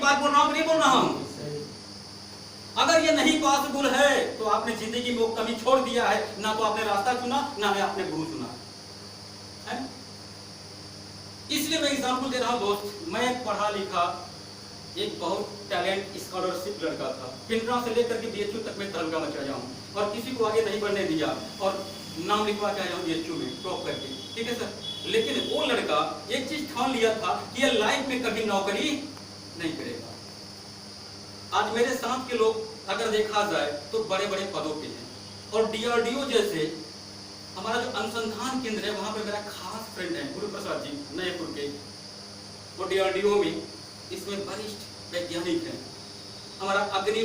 बात बोल रहा हूं कि नहीं बोल रहा हूं? अगर ये नहीं पॉसिबल है तो आपने जिंदगी में वो कभी छोड़ दिया है, ना तो आपने रास्ता चुना, ना आपने गुरु चुना है। इसलिए मैं एग्जाम्पल दे रहा हूं दोस्त। मैं पढ़ा लिखा एक बहुत टैलेंट स्कॉलरशिप लड़का था। पिंडरा से लेकर के बीएचयू तक मैं तहलका मचा जाऊं और किसी को आगे नहीं बढ़ने दिया और नाम लिखवा के आया हूं बीएचयू में टॉप करके, ठीक है सर। लेकिन वो लड़का एक चीज ठान लिया था कि ये लाइफ में कभी नौकरी नहीं करेगा। आज मेरे साथ के लोग अगर देखा जाए तो बड़े बड़े पदों पे हैं और डीआरडीओ जैसे हमारा जो अनुसंधान केंद्र है वहां पे मेरा खास फ्रेंड है गुरु प्रसाद जी नएपुर के, वो डीआरडीओ में इसमें वरिष्ठ वैज्ञानिक हैं। हमारा अग्नि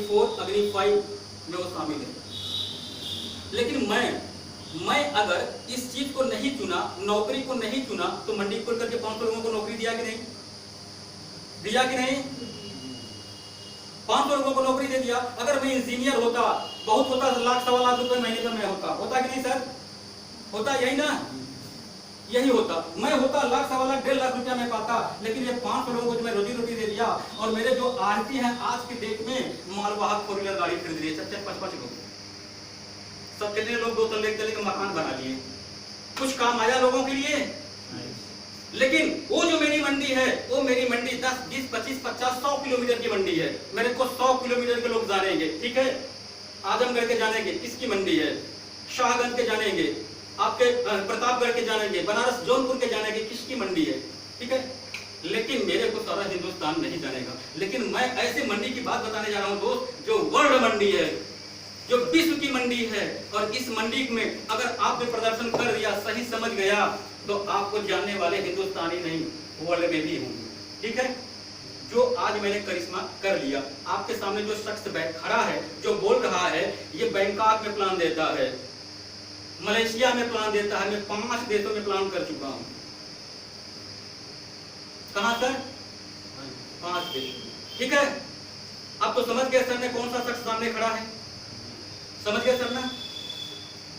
4 अग्नि 5 में वो शामिल है। लेकिन मैं अगर इस चीज को नहीं चुना, नौकरी को नहीं चुना, तो मंडी खोल करके 500 लोगों को नौकरी दिया कि नहीं? दिया कि नहीं? 500 लोगों को नौकरी दे दिया। अगर मैं इंजीनियर होता, बहुत होता, लाख सवा लाख रुपए महीने का मैं होता कि नहीं सर? होता यही ना, यही होता। मैं होता लाख सवा लाख 1.5 लाख रुपया मैं पाता। लेकिन ये 500 लोगों को मैं रोजी रोटी दे दिया और मेरे जो आरती हैं आज की डेट में मालवाहक 4 व्हीलर गाड़ी खरीद रही है 4-5 लोग। सब कितने लोग 2 तल्ले के मकान बना लिए, कुछ काम आया लोगों के लिए। लेकिन वो जो मेरी मंडी है, वो मेरी मंडी 10, 20, 25, 50, 100 किलोमीटर की मंडी है। मेरे को 100 किलोमीटर के लोग जानेंगे, ठीक है। आजमगढ़ के जानेंगे किसकी मंडी है, शाहगंज के जानेंगे, आपके प्रतापगढ़ के जानेंगे, बनारस जौनपुर के जानेंगे किसकी मंडी है, ठीक है। लेकिन मेरे को सारा हिंदुस्तान नहीं जानेगा। लेकिन मैं ऐसे मंडी की बात बताने जा रहा हूं दोस्त, जो वर्ल्ड मंडी है, जो विश्व की मंडी है। और इस मंडी में अगर आपने प्रदर्शन कर दिया, सही समझ गया, तो आपको जानने वाले हिंदुस्तानी नहीं वर्ल्ड में भी होंगे, ठीक है। जो आज मैंने करिश्मा कर लिया, आपके सामने जो शख्स खड़ा है, जो बोल रहा है, ये बैंकॉक में प्लान देता है, मलेशिया में प्लान देता है। मैं 5 देशों में प्लान कर चुका हूं। कहां सर? 5 देश, ठीक है। अब तो समझ गए सर ने कौन सा शख्स सामने खड़ा है, समझ गए सर ना।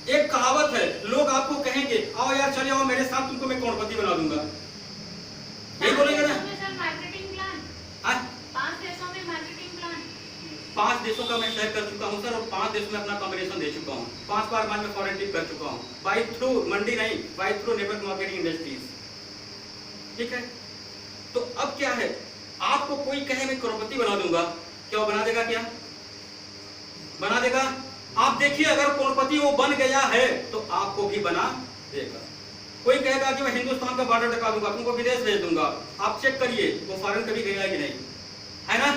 एक कहावत है, लोग आपको कहेंगे आओ यार चले आओ मेरे साथ, तुमको मैं करोड़पति बना दूंगा, यही बोलेंगे ना। 5 देशों का मैं शेयर कर चुका हूं सर, और 5 देशों में अपना कॉम्बिनेशन दे चुका हूं। 5 बार मैं फॉरेन ट्रिप कर चुका हूं, बाय थ्रू मंडी नहीं, by through network marketing industries, ठीक है। तो अब क्या है, आपको कोई कहे मैं करोड़पति बना दूंगा, क्या वो बना देगा? क्या बना देगा? आप देखिए, अगर करोड़पति वो बन गया है तो आपको भी बना देगा। कोई कहेगा कि मैं हिंदुस्तान का बॉर्डर ढका दूंगा, तुमको विदेश भेज दूंगा, आप चेक करिए वो फॉरेन कभी गया कि नहीं, है ना।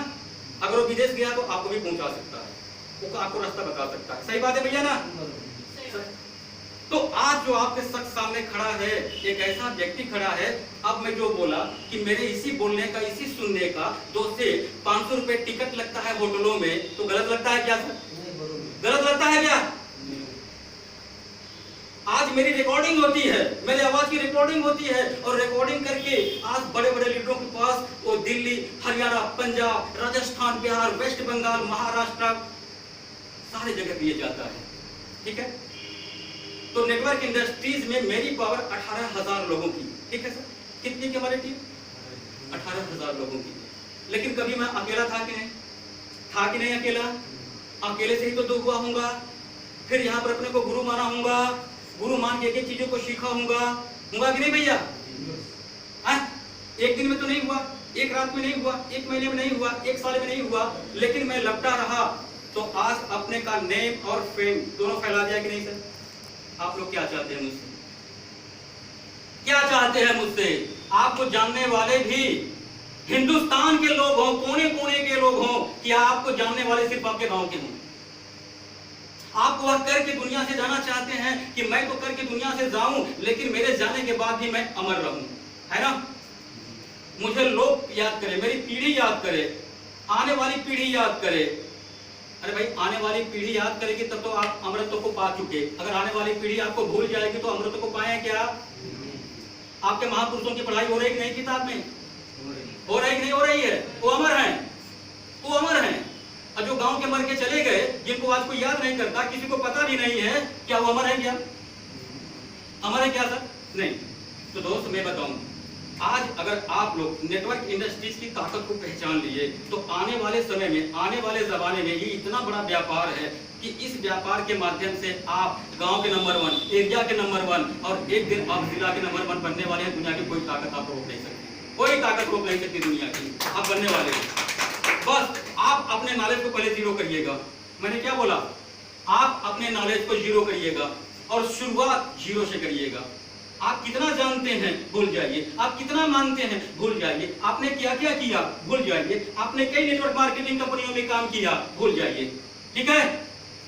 अगर वो विदेश गया तो आपको भी पहुंचा सकता है, वो आपको रास्ता बता सकता है। सही बात है भैया ना। तो आज जो आपके शख्स सामने खड़ा है, एक ऐसा व्यक्ति खड़ा है। अब मैं जो बोला कि मेरे इसी बोलने का, इसी सुनने का 2 से 500 रुपए टिकट लगता है होटलों में, तो गलत लगता है क्या सर? गलत लगता है क्या? आज मेरी रिकॉर्डिंग होती है, मेरी आवाज की रिकॉर्डिंग होती है, और रिकॉर्डिंग करके आज बड़े बड़े लीडरों के पास वो दिल्ली, हरियाणा, पंजाब, राजस्थान, बिहार, वेस्ट बंगाल, महाराष्ट्र, सारी जगह दिए जाता है, ठीक है। तो नेटवर्क इंडस्ट्रीज में मेरी पावर 18,000 लोगों की, ठीक है सर। कितनी की हमारी टीम? 18,000 लोगों की। लेकिन कभी मैं अकेला था कि नहीं? था कि नहीं अकेला? अकेले से ही तो दुआ होऊंगा, फिर यहाँ पर अपने को गुरु माना होऊंगा, गुरु मान के एक चीजों को सीखा होऊंगा कि नहीं भैया? एक दिन में तो नहीं हुआ, एक रात में नहीं हुआ, एक महीने में नहीं हुआ, एक साल में नहीं हुआ, लेकिन मैं लगता रहा तो आज अपने का नेम और फेम दोनों फैला दिया कि नहीं सर? आप लोग क्या चाहते हैं मुझसे? क्या चाहते हैं मुझसे? आपको जानने वाले भी हिंदुस्तान के लोग हों, कोने कोने के लोग हों, कि आपको जानने वाले सिर्फ आपके गांव के हों। आप वह करके दुनिया से जाना चाहते हैं कि मैं तो करके दुनिया से जाऊं, लेकिन मेरे जाने के बाद भी मैं अमर रहूं, है ना। मुझे लोग याद करें, मेरी पीढ़ी याद करे, आने वाली पीढ़ी याद करे। अरे भाई, आने वाली पीढ़ी याद करेगी तब तो आप अमृत को पा चुके। अगर आने वाली पीढ़ी आपको भूल जाएगी तो अमृत को पाए क्या? आपके महापुरुषों की पढ़ाई हो रही कि नहीं किताब में? हो रही कि नहीं हो रही है? वो अमर हैं, वो अमर हैं। और जो गांव के मर के चले गए, जिनको आज कोई याद नहीं करता, किसी को पता भी नहीं है, क्या वो अमर है? क्या अमर है क्या सर? नहीं। तो दोस्त मैं बताऊं, आज अगर अगर आप लोग नेटवर्क इंडस्ट्रीज की ताकत को पहचान लिए तो आने वाले समय में, आने वाले जमाने में ये इतना बड़ा व्यापार है कि इस व्यापार के माध्यम से आप गांव के नंबर 1, एरिया के नंबर 1 और एक दिन आप जिला के नंबर 1 बनने वाले हैं। दुनिया की कोई ताकत आपको रोक नहीं सकती, कोई ताकत रोक नहीं सकती दुनिया की, आप बनने वाले हैं। बस आप अपने नॉलेज को पहले जीरो करिएगा। मैंने क्या बोला? आप अपने नॉलेज को जीरो करिएगा और शुरुआत जीरो से करिएगा। आप कितना जानते हैं भूल जाइए, आप कितना मानते हैं भूल जाइए, आपने क्या क्या किया भूल जाइए, आपने कई नेटवर्क मार्केटिंग कंपनियों में काम किया भूल जाइए। ठीक है,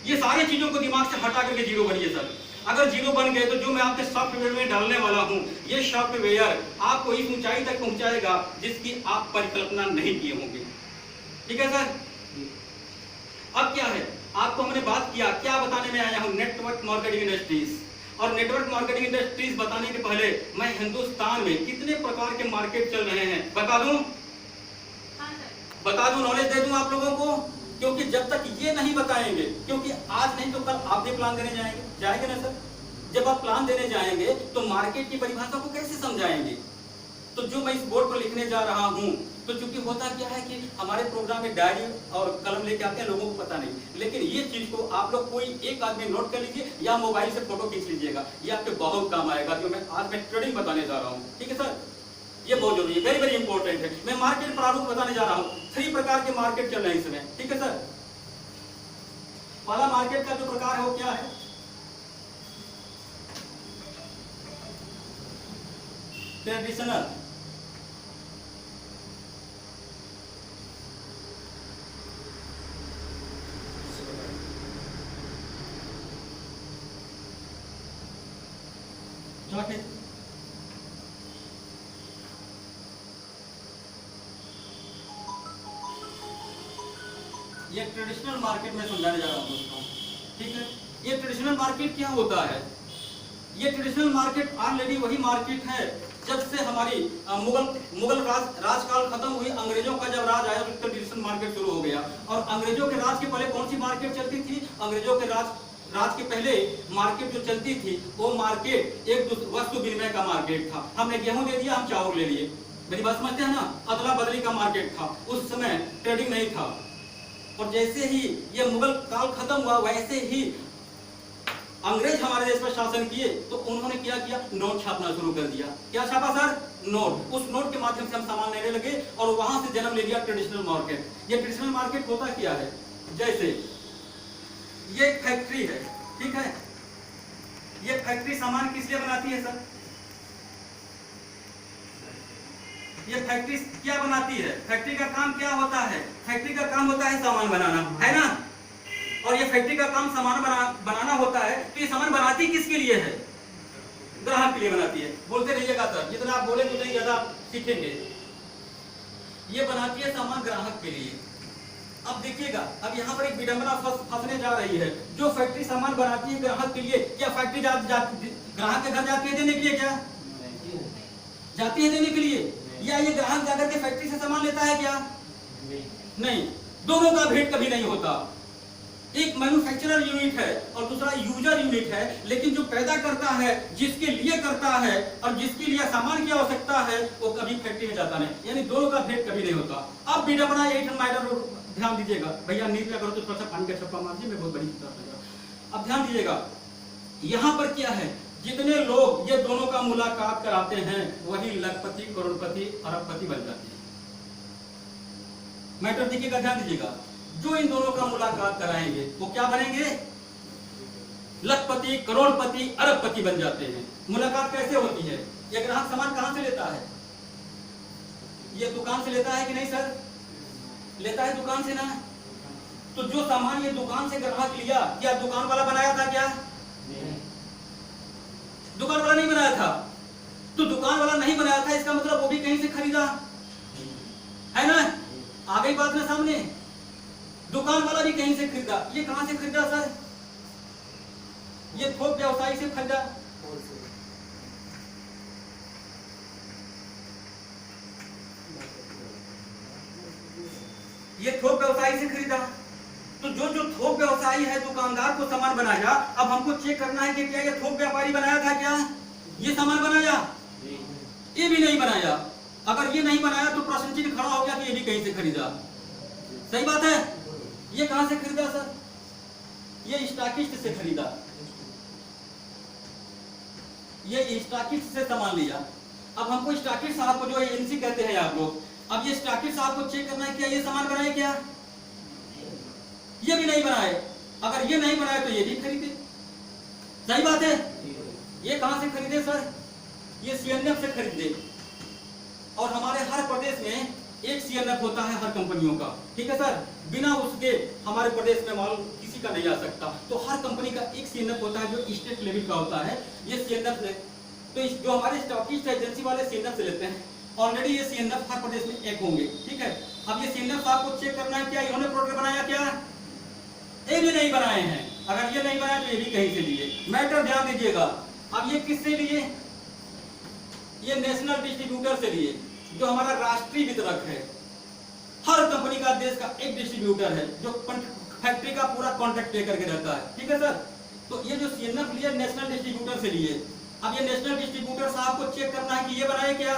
ये सारी चीजों को दिमाग से हटा करके जीरो बनिए सर। अगर जीरो बन गए तो जो मैं आपके सॉफ्टवेयर में डालने वाला हूं, ये सॉफ्टवेयर आपको इस ऊंचाई तक पहुंचाएगा जिसकी आप परिकल्पना नहीं किए होंगे। ठीक है सर। अब क्या है, आपको हमने बात किया, क्या बताने में आया हूं? Network marketing industries. और नेटवर्क मार्केटिंग इंडस्ट्रीज बताने के पहले मैं हिंदुस्तान में कितने प्रकार के मार्केट चल रहे हैं बता दूं? बता दूं, नॉलेज दे दूं आप लोगों को? क्योंकि जब तक ये नहीं बताएंगे, क्योंकि आज नहीं तो कल आप भी प्लान देने जाएंगे ना सर। जब आप प्लान देने जाएंगे तो मार्केट की परिभाषा को कैसे समझाएंगे? तो जो मैं इस बोर्ड पर लिखने जा रहा हूं, तो चूंकि होता क्या है कि हमारे प्रोग्राम में डायरी और कलम लेके आते हैं, लोगों को पता नहीं, लेकिन ये चीज को आप लोग कोई एक आदमी नोट कर लीजिए या मोबाइल से फोटो खींच लीजिएगा, ये आपके बहुत काम आएगा। जो मैं आज मैं ट्रेडिंग बताने जा रहा हूँ, ठीक है सर, ये बहुत जरूरी है, वेरी वेरी इंपॉर्टेंट है। मैं मार्केट प्रारूप बताने जा रहा हूँ। 3 प्रकार के मार्केट चल रहे हैं इसमें, ठीक है सर। पहला मार्केट का जो प्रकार है वो क्या है? ट्रेडिशनल। ये ट्रेडिशनल मार्केट में समझाने जा रहा हूं दोस्तों, ठीक है। ये ट्रेडिशनल मार्केट क्या होता है? ये ट्रेडिशनल मार्केट ऑलरेडी वही मार्केट है जब से हमारी मुगल राजकाल खत्म हुई, अंग्रेजों का जब राज आया तो ट्रेडिशनल मार्केट शुरू हो गया। और अंग्रेजों के राज के पहले कौन सी मार्केट चलती थी? अंग्रेजों के राज के पहले मार्केट जो चलती थी वो मार्केट एक वस्तु विनिमय का मार्केट था। हमने गेहूं दे दिया, हम चावल ले लिए, मेरी बात समझते हैं ना? अदला बदली का मार्केट था, उस समय ट्रेडिंग नहीं था। और जैसे ही ये मुगल काल खत्म हुआ, वैसे ही अंग्रेज हमारे देश पर शासन किए तो उन्होंने क्या किया? नोट छापना शुरू कर दिया। क्या छापा सर? नोट। उस नोट के माध्यम से हम सामान लेने लगे और वहां से जन्म ले लिया ट्रेडिशनल मार्केट। ये ट्रेडिशनल मार्केट होता क्या है? जैसे ये एक फैक्ट्री है, ठीक है, ये फैक्ट्री सामान किस लिए बनाती है सर? ये फैक्ट्री क्या बनाती है? फैक्ट्री का काम क्या होता है? फैक्ट्री का काम होता है सामान बनाना, है ना? और ये फैक्ट्री का काम सामान बनाना होता है, तो ये सामान बनाती किसके लिए है? ग्राहक के लिए बनाती है। बोलते रहिएगा सर, जितना आप बोले उतना ही ज्यादा सीखेंगे। ये बनाती है सामान ग्राहक के लिए। अब देखिएगा, अब यहाँ पर एक विडंबना फंसने जा रही है। जो फैक्ट्री सामान बनाती है ग्राहक के लिए, क्या फैक्ट्री ग्राहक के घर जाती है देने के लिए? क्या जाती है देने के लिए? या ये ग्राहक जाकर के फैक्ट्री से सामान लेता है? क्या नहीं, दोनों का भेंट कभी नहीं होता। एक मैन्युफैक्चरर यूनिट है और दूसरा यूजर यूनिट है, लेकिन जो पैदा करता है, जिसके लिए करता है और जिसके लिए सामान की आवश्यकता है, वो कभी फैक्ट्री में जाता नहीं। यानी दोनों का भेंट कभी नहीं होता। अब विडंबना यही ध्यान दीजिएगा भैया, नीट लगा तो थोड़ा सा पानी का छप्पा मार दीजिए, मैं बहुत बड़ी। अब ध्यान दीजिएगा, यहाँ पर क्या है? जितने लोग ये दोनों का मुलाकात कराते हैं वही लखपति, करोड़पति, अरबपति बन जाते हैं। मैटर देखिएगा, ध्यान दीजिएगा, जो इन दोनों का मुलाकात कराएंगे वो क्या बनेंगे? लखपति, करोड़पति, अरबपति बन जाते हैं। मुलाकात कैसे होती है? ये ग्राहक सामान कहां से लेता है? ये दुकान से लेता है कि नहीं सर? लेता है दुकान से ना। तो जो सामान ये दुकान से ग्राहक लिया, क्या दुकान वाला बनाया था? क्या दुकान वाला नहीं बनाया था? तो दुकान वाला नहीं बनाया था, इसका मतलब वो भी कहीं से खरीदा है ना? आ गई बात ना सामने? दुकान वाला भी कहीं से खरीदा। ये कहां से खरीदा सर? ये थोक व्यवसायी से खरीदा। ये थोक व्यवसायी से खरीदा। तो जो थोक व्यवसायी है, दुकानदार को सामान बनाया, अब हमको चेक करना है कि क्या ये थोक व्यापारी बनाया था? क्या ये सामान बनाया? ये भी नहीं बनाया। अगर ये नहीं बनाया तो प्रश्न चिन्ह खड़ा हो गया कि ये भी कहीं से खरीदा। सही बात है। ये कहां से खरीदा सर? ये स्टॉकिस्ट से खरीदा, ये स्टॉकिस्ट से सामान लिया। अब हमको स्टॉकिस्ट साहब को, जो एजेंसी कहते हैं आप लोग, अब ये स्टॉकिस्ट साहब को चेक करना है क्या ये सामान बनाए क्या? ये भी नहीं बनाए। अगर ये नहीं बनाए तो ये भी खरीदे। सही बात है। ये कहां से खरीदे सर? ये सीएनएफ से खरीदे। और हमारे हर प्रदेश में एक सीएनएफ होता है हर कंपनियों का, ठीक है सर। बिना उसके हमारे प्रदेश में माल किसी का नहीं आ सकता। तो हर कंपनी का एक सीएनएफ होता है जो स्टेट लेवल का होता है। ये सीएनएफ है तो जो हमारे स्टॉकिस्ट एजेंसी वाले सीएनएफ से लेते हैं। ऑलरेडी ये सीएनएफ हर प्रदेश में एक होंगे, ठीक है। अब ये सीएनएफ आपको चेक करना है क्या इन्होंने प्रोडक्ट बनाया क्या? ये भी नहीं बनाए हैं। अगर ये नहीं बनाए तो ये भी कहीं से लिए। मैटर ध्यान दीजिएगा। अब ये किससे लिए? ये नेशनल डिस्ट्रीब्यूटर से लिए, जो हमारा राष्ट्रीय वितरक है। हर कंपनी का देश का एक डिस्ट्रीब्यूटर है जो फैक्ट्री का पूरा कॉन्ट्रैक्ट लेकर के रहता है, ठीक है सर। तो ये जो सीएनएफ लिए नेशनल डिस्ट्रीब्यूटर से लिए। अब ये नेशनल डिस्ट्रीब्यूटर साहब को चेक करना है कि ये बनाए क्या?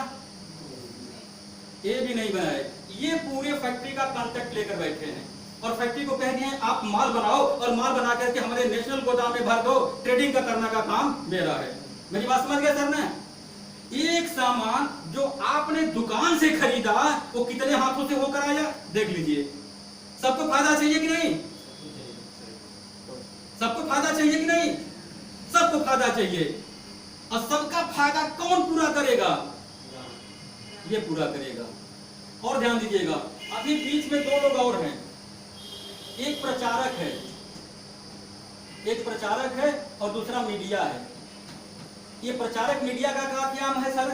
ये भी नहीं बनाए। ये पूरे फैक्ट्री का कॉन्ट्रैक्ट लेकर बैठे हैं और फैक्ट्री को कह दिए हैं आप माल बनाओ और माल बना करके हमारे नेशनल गोदाम में भर दो, ट्रेडिंग का करने का काम मेरा है। मेरी बात समझ गए सर ने? एक सामान जो आपने दुकान से खरीदा वो कितने हाथों से होकर आया देख लीजिए। सबको फायदा चाहिए कि नहीं? सबको फायदा चाहिए कि नहीं? सबको फायदा चाहिए। और सबका फायदा कौन पूरा करेगा? ये पूरा करेगा। और ध्यान दीजिएगा, अभी बीच में दो लोग और हैं। एक प्रचारक है, एक प्रचारक है और दूसरा मीडिया है। ये प्रचारक मीडिया का काम है सर।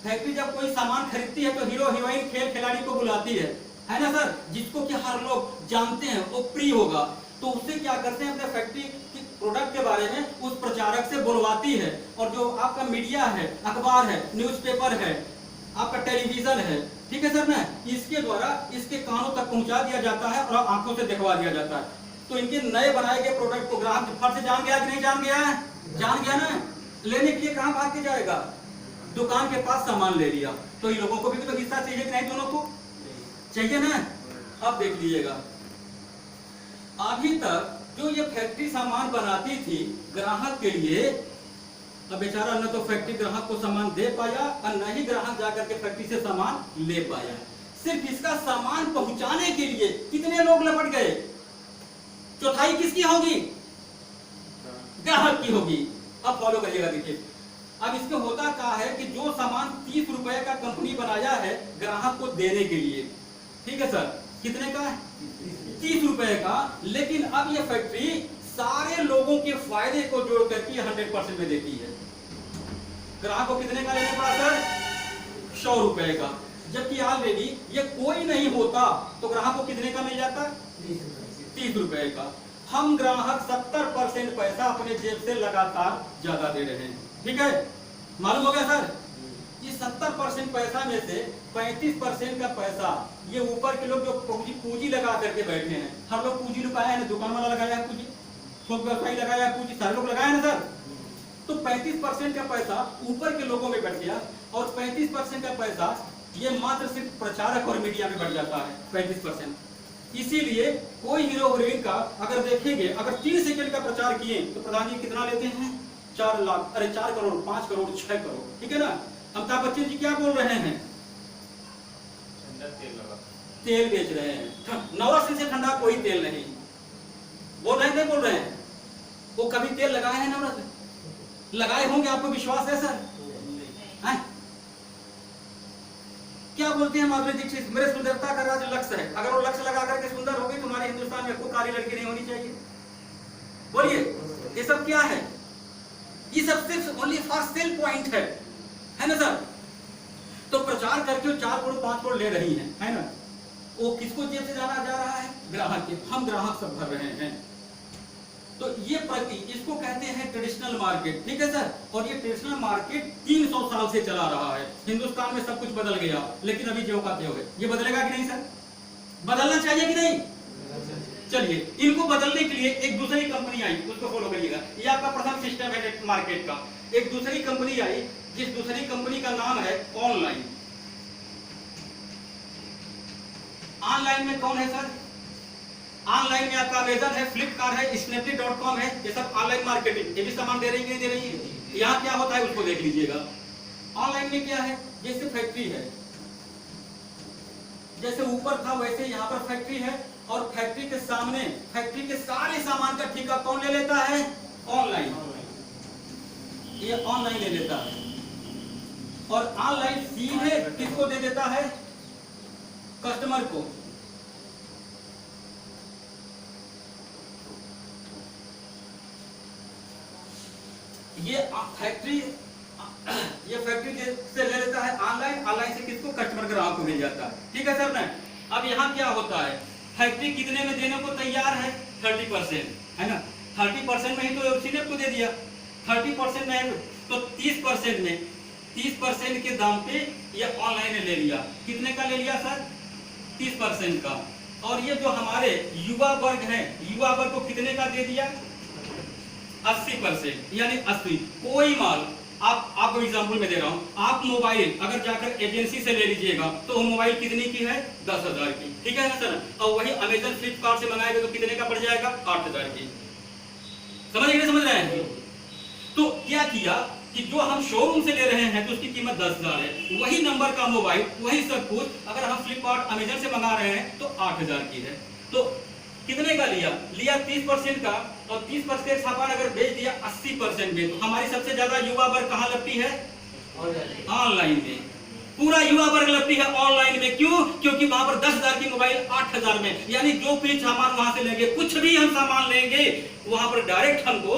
फैक्ट्री जब कोई सामान खरीदती है तो हीरो हीरोइन खेल खिलाड़ी को बुलाती है ना सर, जिसको कि हर लोग जानते हैं, वो प्रिय होगा। तो उससे क्या करते हैं, अपने फैक्ट्री की प्रोडक्ट के बारे में उस प्रचारक से बुलवाती है। और जो आपका मीडिया है, अखबार है, न्यूज़पेपर है, आपका टेलीविजन है, ठीक है सर ना, इसके द्वारा इसके कानों तक पहुंचा दिया जाता है और आंखों से दिखवा दिया जाता है। तो इनके नए बनाए गए प्रोडक्ट को ग्राहक फट से जान गया कि नहीं जान गया है? जान गया ना। लेने के लिए कहां भाग के जाएगा? दुकान के पास सामान ले लिया। तो इन लोगों को भी तो हिस्सा चाहिए कि नहीं? दोनों को चाहिए ना। अब देख लीजिएगा, अभी तक जो ये फैक्ट्री सामान बनाती थी ग्राहक के लिए, अब बेचारा न तो फैक्ट्री ग्राहक को सामान दे पाया और न ही ग्राहक जाकर के फैक्ट्री से सामान ले पाया। सिर्फ इसका सामान पहुंचाने के लिए कितने लोग लपट गए? चौथाई किसकी होगी? ग्राहक की होगी। अब फॉलो करिएगा, देखिए अब इसमें होता क्या है कि जो सामान 30 रुपए का कंपनी बनाया है ग्राहक को देने के लिए, ठीक है सर, कितने का है? 30 रुपए का। लेकिन अब ये फैक्ट्री सारे लोगों के फायदे को जोड़ करके 100% में देती है। ग्राहक को कितने का लेना पड़ा सर? 100 रुपए का। जबकि ऑलरेडी ये कोई नहीं होता तो ग्राहक को कितने का मिल जाता? 30 रुपए का। हम ग्राहक 70% पैसा अपने जेब से लगातार ज्यादा दे रहे हैं, ठीक है, मालूम हो गया सर। ये 70% पैसा में से 35% का पैसा ये ऊपर के लोग जो पूंजी लगा करके बैठे हैं। हम लोग पूंजी लगाया है ना, दुकान वाला लगाया है पूंजी, थोक व्यवसायी लगाया है पूंजी, सारे लोग लगाए ना सर। तो 35% का पैसा ऊपर के लोगों में बढ़ गया और 35% का पैसा ये मात्र सिर्फ प्रचारक और मीडिया में बढ़ जाता है, 35%। इसीलिए कोई हीरो हीरोइन का अगर देखेंगे, अगर 3 सेकंड का प्रचार किए तो प्रधान जी कितना लेते हैं? 4 लाख, अरे 4 करोड़, 5 करोड़, 6 करोड़, ठीक है ना। अमिताभ बच्चन जी क्या बोल रहे हैं? तेल बेच रहे हैं। नवरत्न से ठंडा कोई तेल नहीं बोल रहे, नहीं बोल रहे हैं। वो कभी तेल लगाए हैं नवरत्न? लगाए होंगे, आपको विश्वास है सर? क्या बोलते हैं माधुरी दीक्षित? मेरे सुंदरता का राज लक्ष्य है। अगर वो लक्ष्य लगा करके सुंदर होगी तो हमारे हिंदुस्तान में कोई काली लड़की नहीं होनी चाहिए। बोलिए, ये सब क्या है? ये सब सिर्फ ओनली फॉर सेल पॉइंट है ना सर। तो प्रचार करके 4 करोड़ 5 करोड़ ले रही है ना। वो किसको जेब से जाना जा रहा है? ग्राहक के। हम ग्राहक सब भर रहे हैं। तो ये इसको कहते हैं ट्रेडिशनल मार्केट, ठीक है सर। और ये ट्रेडिशनल मार्केट 300 साल से चला रहा है। हिंदुस्तान में सब कुछ बदल गया लेकिन अभी ज्यों का त्यों है। ये बदलेगा कि नहीं सर? बदलना चाहिए कि नहीं? चलिए, इनको बदलने के लिए एक दूसरी कंपनी आई, उसको फॉलो करिएगा। ये आपका प्रथम सिस्टम है मार्केट का। एक दूसरी कंपनी आई जिस दूसरी कंपनी का नाम है ऑनलाइन। ऑनलाइन में कौन है सर? ऑनलाइन में आपका अमेजन है, फ्लिपकार्ट है, स्नैपडील.com है, ये सब ऑनलाइन मार्केटिंग। ये भी सामान दे रही है कि नहीं दे रही है? यहाँ क्या होता है उसको देख लीजिएगा। ऑनलाइन में क्या है, जैसे फैक्ट्री है, जैसे ऊपर था वैसे यहाँ पर फैक्ट्री है, और फैक्ट्री के सामने फैक्ट्री के सारे सामान का ठेका कौन ले लेता है? ऑनलाइन। ये ऑनलाइन ले लेता है, और ऑनलाइन सीधे किसको दे देता है? कस्टमर को। ये फैक्ट्री से ले लेता है ऑनलाइन, ऑनलाइन से किसको? कस्टमर ग्राहक को मिल जाता है। ठीक है सर ना? अब यहाँ क्या होता है, फैक्ट्री कितने में देने को तैयार है? 30%, है ना? 30% में ही तो सीनेप को दे दिया, 30% में तो 30% में 30% के दाम पे ये ऑनलाइन ने ले लिया। कितने का ले लिया सर? 30% का। और ये जो हमारे युवा वर्ग है, युवा वर्ग को कितने का दे दिया? 80%, यानी 80। कोई माल आपको एग्जांपल में दे रहा हूं, आप मोबाइल अगर जाकर एजेंसी से ले लीजिएगा तो वो मोबाइल कितने की है? 10,000 की। ठीक है ना सर? और वही अमेजन फ्लिपकार्ट से मंगाएगा तो कितने का पड़ जाएगा? 8,000 की। समझ गए? समझ रहे हैं? तो क्या किया कि जो हम शोरूम से ले रहे हैं तो उसकी कीमत 10,000 है, वही नंबर का मोबाइल, वही सब कुछ अगर हम फ्लिपकार्ट अमेजन से मंगा रहे हैं तो 8,000 की है। तो कितने का लिया? 30% का, और 30% सामान अगर बेच दिया 80% में, तो हमारी सबसे ज्यादा युवा वर्ग कहाँ लगती है? ऑनलाइन में। पूरा युवा वर्ग लगती है ऑनलाइन में। क्यों? क्योंकि वहां पर 10,000 की मोबाइल 8,000 में, यानी जो भी सामान वहां से लेंगे, कुछ भी हम सामान लेंगे, वहां पर डायरेक्ट हमको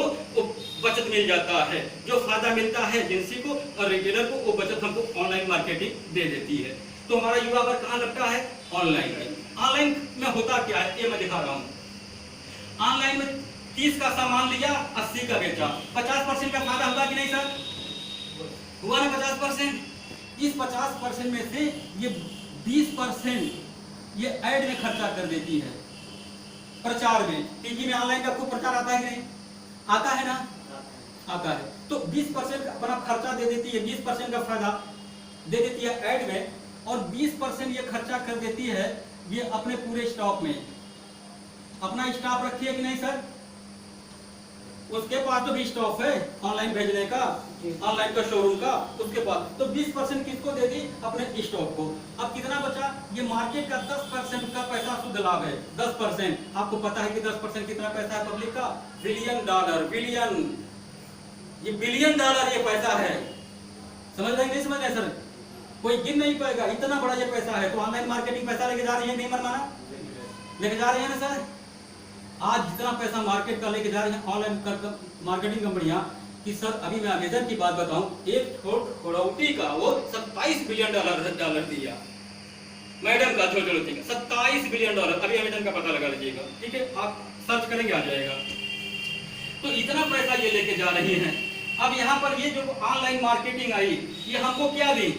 बचत मिल जाता है। जो फायदा मिलता है एजेंसी को और रिटेलर को, वो बचत हमको ऑनलाइन मार्केटिंग दे देती है। तो हमारा युवा वर्ग कहाँ लगता है? ऑनलाइन में। ऑनलाइन में होता क्या है, ये मैं दिखा रहा हूं। ऑनलाइन में 30 का सामान लिया, 80 का बेचा, 50% का फायदा हुआ कि नहीं सर? हुआ ना 50%? इस 50% में से ये 20% ये ऐड में खर्चा कर देती है, प्रचार में। टीवी में ऑनलाइन का खूब प्रचार आता है कि नहीं? आता है ना? आता है। तो 20% का अपना खर्चा दे देती है, 20% का फायदा दे देती है ऐड में, और 20% ये खर्चा कर देती है ये अपने पूरे स्टॉक में। अपना स्टॉक रखी है कि नहीं सर? उसके पास तो भी स्टॉक है ऑनलाइन भेजने का, ऑनलाइन का शोरूम का, उसके पास तो 20% किसको दे दी? अपने स्टॉक को। अब कितना बचा? ये मार्केट का 10% का पैसा शुद्ध लाभ है। 10%, आपको पता है कि 10% कितना पैसा है पब्लिक का? $1 बिलियन। बिलियन, ये $1 बिलियन ये पैसा है। समझ रहे नहीं? समझ रहे सर? कोई गिन नहीं पाएगा, इतना बड़ा ये पैसा है। तो ऑनलाइन मार्केटिंग पैसा लेके जा रही है, नहीं मनमाना लेके जा रही है ना सर? आज जितना पैसा मार्केट का लेके जा रही है ऑनलाइन मार्केटिंग कंपनियां, कि सर अभी मैं अमेजन की बात बताऊं, एक छोटी का वो $27 बिलियन दिया। मैडम का छोटी का $27 बिलियन, अभी अमेजन का पता लगा लीजिएगा। ठीक है, आप सर्च करेंगे आ जाएगा। तो इतना पैसा ये लेके जा रही हैं। अब यहाँ पर ये जो ऑनलाइन मार्केटिंग आई, ये हमको क्या दी?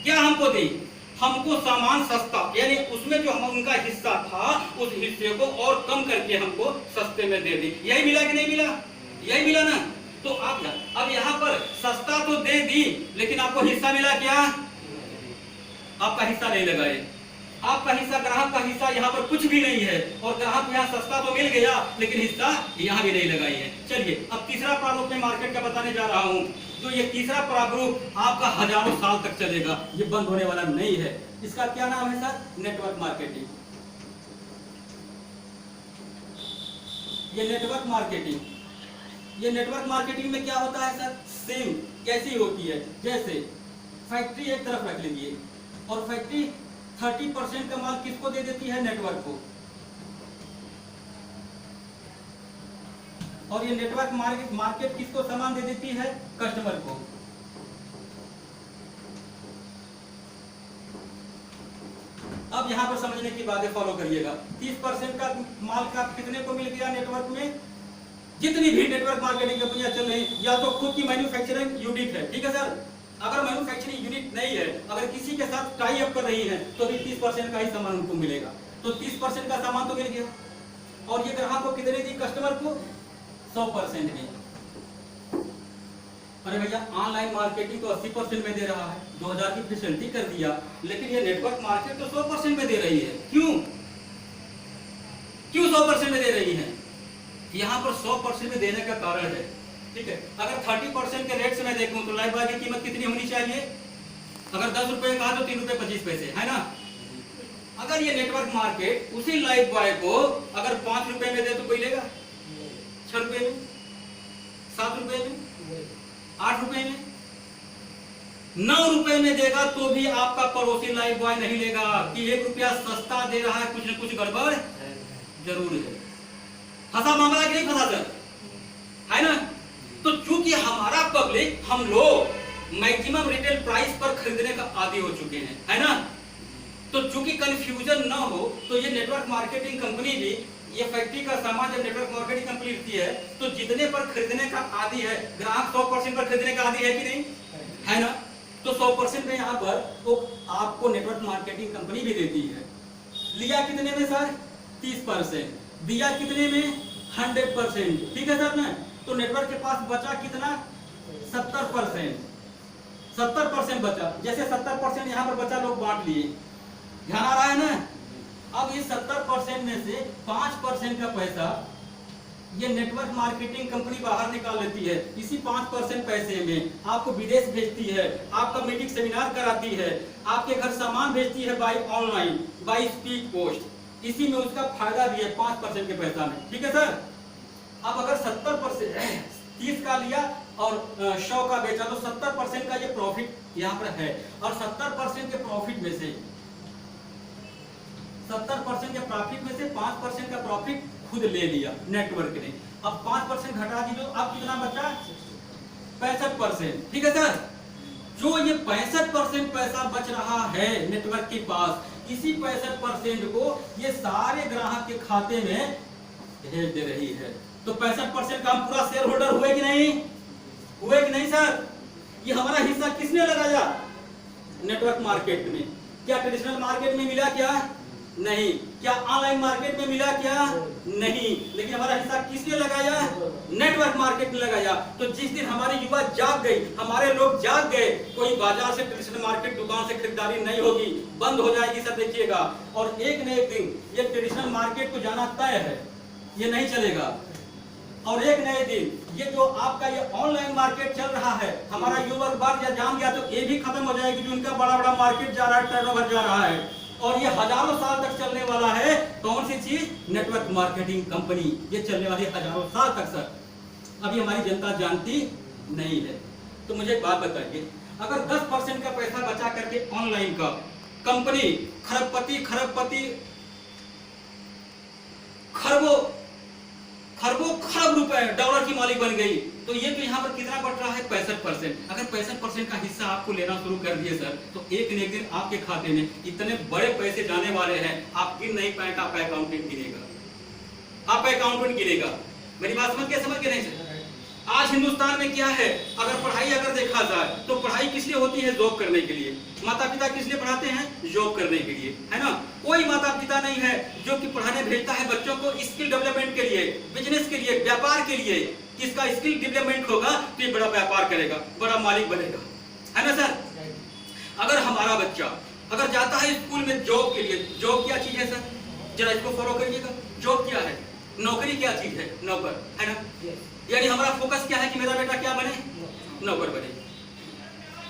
क्या हमको दी? हमको सामान सस्ता, यानी उसमें जो हम उनका हिस्सा था उस हिस्से को और कम करके हमको सस्ते में दे दी। यही मिला कि नहीं मिला? यही मिला ना? तो आप अब यहाँ पर सस्ता तो दे दी, लेकिन आपको हिस्सा मिला क्या? आपका हिस्सा नहीं लगाए। आपका हिस्सा, ग्राहक का हिस्सा यहाँ पर कुछ भी नहीं है, और ग्राहक को यहाँ सस्ता तो मिल गया लेकिन हिस्सा यहाँ भी नहीं लगाई है। चलिए अब तीसरा प्रारूप में मार्केट का बताने जा रहा हूँ। तो ये तीसरा प्रारूप आपका हजारों साल तक चलेगा, ये बंद होने वाला नहीं है। इसका क्या नाम है सर? Network marketing. ये नेटवर्क मार्केटिंग, ये नेटवर्क मार्केटिंग में क्या होता है सर? सेम कैसी होती है, जैसे फैक्ट्री एक तरफ रख लीजिए, और फैक्ट्री 30% का माल किसको दे देती है? नेटवर्क को। और ये नेटवर्क मार्केट किसको सामान दे देती है? कस्टमर को। अब यहां पर समझने की बातें फॉलो करिएगा। 30% का माल का कितने को मिल गया नेटवर्क में? जितनी भी नेटवर्क मार्केटिंग कंपनियां चल रही, या तो खुद की मैन्युफैक्चरिंग यूनिट है, ठीक है सर? अगर मैन्युफैक्चरिंग यूनिट नहीं है, अगर किसी के साथ टाई अप कर रही है, तो भी 30% का ही सामान उनको मिलेगा। तो 30% का सामान तो मिल गया, और ये ग्राहक को कितने दी? कस्टमर को 100% में। अरे भैया ऑनलाइन मार्केटिंग तो 80% में दे रहा है, 2000 की फैसिलिटी कर दिया, लेकिन ये नेटवर्क मार्केट तो 100% में दे रही है। क्यों क्यों 100% में दे रही है? यहाँ पर 100% में देने का कारण है, ठीक है। अगर 30% के रेट से मैं देखूं तो लाइफ बॉय की कीमत कितनी होनी चाहिए? अगर 10 रुपए कहा तो 3 रुपए 25 पैसे, है ना। अगर ये नेटवर्क मार्केट उसी लाइफ बॉय को अगर 5 रुपए में दे तो कोई लेगा? 6 रुपए में, 7 रुपए में, 8 रुपए में, 9 रुपए में देगा तो भी आपका पड़ोसी लाइफ बॉय नहीं लेगा कि 1 रुपया सस्ता दे रहा है, कुछ न कुछ गड़बड़ जरूर है। फंसा मामला कि नहीं फंसा सर? है ना। तो चूंकि हमारा पब्लिक, हम लोग मैक्सिमम रिटेल प्राइस पर खरीदने का आदी हो चुके हैं, है ना। तो चूंकि कंफ्यूजन ना हो तो ये नेटवर्क मार्केटिंग कंपनी भी, ये फैक्ट्री का सामान जब नेटवर्क मार्केटिंग कंपनी लेती है तो जितने पर खरीदने का आदी है, ग्राहक 100% पर खरीदने का आदी है कि नहीं, है ना। तो 100% में यहाँ पर तो आपको नेटवर्क मार्केटिंग कंपनी भी देती है। लिया कितने में सर? 30%। दिया कितने में? 100%, ठीक है सर ना। तो नेटवर्क के पास बचा कितना? 70%। 70% बचा। जैसे 70% यहाँ पर बचा, लोग बांट लिए, ध्यान आ रहा है ना। अब इस 70% में से 5% का पैसा ये नेटवर्क मार्केटिंग कंपनी बाहर निकाल लेती है। इसी 5% पैसे में आपको विदेश भेजती है, आपका मीटिंग सेमिनार कराती है, आपके घर सामान भेजती है by online, by speed post. इसी में उसका फायदा भी है 5% के पैसा में, ठीक है सर। अब अगर 70% 30 का लिया और 100 का बेचा तो 70% का ये प्रॉफिट यहाँ पर है। और 70% के प्रॉफिट में से 70% के प्रॉफिट में से 5% का प्रॉफिट खुद ले लिया नेटवर्क ने। अब 5% घटा दीजिए, अब कितना बचा? 65%, ठीक है सर। जो ये 65% पैसा बच रहा है नेटवर्क के पास, इसी 65% को ये सारे ग्राहक के खाते में भेज दे रही है। तो 65% का हम पूरा शेयर होल्डर हुए कि नहीं? हुए कि नहीं सर? ये हमारा हिस्सा किसने लगाया? नेटवर्क मार्केट में। क्या ट्रेडिशनल मार्केट में मिला? क्या नहीं। क्या ऑनलाइन मार्केट में मिला? क्या नहीं। लेकिन हमारा हिस्सा किसने लगाया? नेटवर्क मार्केट ने लगाया। तो जिस दिन हमारी युवा जाग गई, हमारे लोग जाग गए, कोई बाजार से ट्रेडिशनल मार्केट दुकान से खरीदारी नहीं होगी, बंद हो जाएगी सर, देखिएगा। और एक न एक दिन ये ट्रेडिशनल मार्केट को जाना तय है, ये नहीं चलेगा। और एक नए दिन ये जो आपका ये ऑनलाइन मार्केट चल रहा है, हमारा युवक बार जान गया तो ये भी खत्म हो जाएगी। जो उनका बड़ा बड़ा मार्केट जा रहा है, टर्नओवर जा रहा है, और ये हजारों साल तक चलने वाला है। कौन सी चीज? Network marketing company. ये चलने वाली हजारों साल तक सर। अभी हमारी जनता जानती नहीं है। तो मुझे एक बात बताइए, अगर 10% का पैसा बचा करके ऑनलाइन का कंपनी खरबपति खरब रुपए डॉलर की मालिक बन गई, तो ये तो यहाँ पर कितना बढ़ रहा है? 65%। अगर 65% का हिस्सा आपको लेना शुरू कर दिए सर, तो एक न एक दिन आपके खाते में इतने बड़े पैसे जाने वाले हैं, आप गिन नहीं पाएंगे। आपका अकाउंटेंट गिनेगा, आपका अकाउंटेंट गिनेगा। मेरी बात समझ के नहीं सर? आज हिंदुस्तान में क्या है, अगर पढ़ाई अगर देखा जाए तो पढ़ाई किस लिए होती है? जॉब करने के लिए। माता पिता किस लिए पढ़ाते हैं? जॉब करने के लिए, है ना। कोई माता पिता नहीं है जो कि पढ़ाने भेजता है बच्चों को स्किल डेवलपमेंट के लिए, बिजनेस के लिए, व्यापार के लिए। किसका स्किल डेवलपमेंट होगा तो ये बड़ा व्यापार करेगा, बड़ा मालिक बनेगा, है ना सर। अगर हमारा बच्चा अगर जाता है स्कूल में जॉब के लिए, जॉब क्या चीज है सर? जरा इसको फॉलो करिएगा। जॉब क्या है? नौकरी क्या चीज है? नौकर, है ना। यानी हमारा फोकस क्या है कि मेरा बेटा क्या बने? नौकर बने,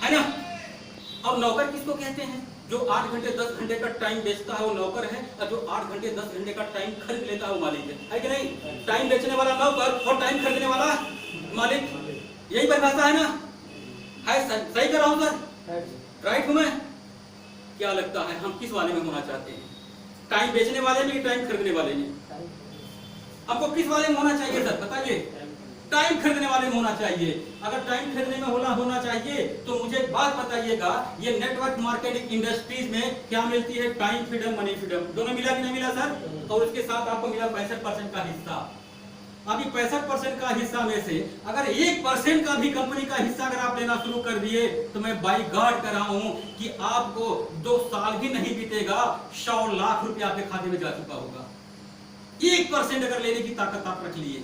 है ना। और नौकर किसको कहते हैं? जो 8 घंटे 10 घंटे का टाइम बेचता है वो नौकर है, और जो 8 घंटे 10 घंटे का टाइम खरीद लेता है वो मालिक है कि नहीं? टाइम बेचने वाला नौकर और टाइम खरीदने वाला मालिक, यही परिभाषा है ना? है सही कर रहा हूं सर? राइट हूं मैं? क्या लगता है हम किस वाले में होना चाहते हैं? टाइम बेचने वाले में, टाइम खरीदने वाले में? आपको किस वाले में होना चाहिए सर, बताइए? टाइम खरीदने वाले में होना चाहिए। अगर टाइम खरीदने में होना चाहिए तो मुझे एक बात बताइएगा, ये नेटवर्क मार्केटिंग इंडस्ट्रीज में क्या मिलती है? टाइम फ्रीडम, मनी फ्रीडम, दोनों मिला कि नहीं मिला सर? और उसके साथ आपको मिला 65% का हिस्सा। अभी 65% का हिस्सा में से अगर 1% का भी कंपनी का हिस्सा अगर आप लेना शुरू कर दिए तो मैं बाई गार्ड कर रहा हूं कि आपको 2 साल भी नहीं बीतेगा, 100 लाख रुपया आपके खाते में जा चुका होगा। 1% अगर लेने की ताकत आप रख लिए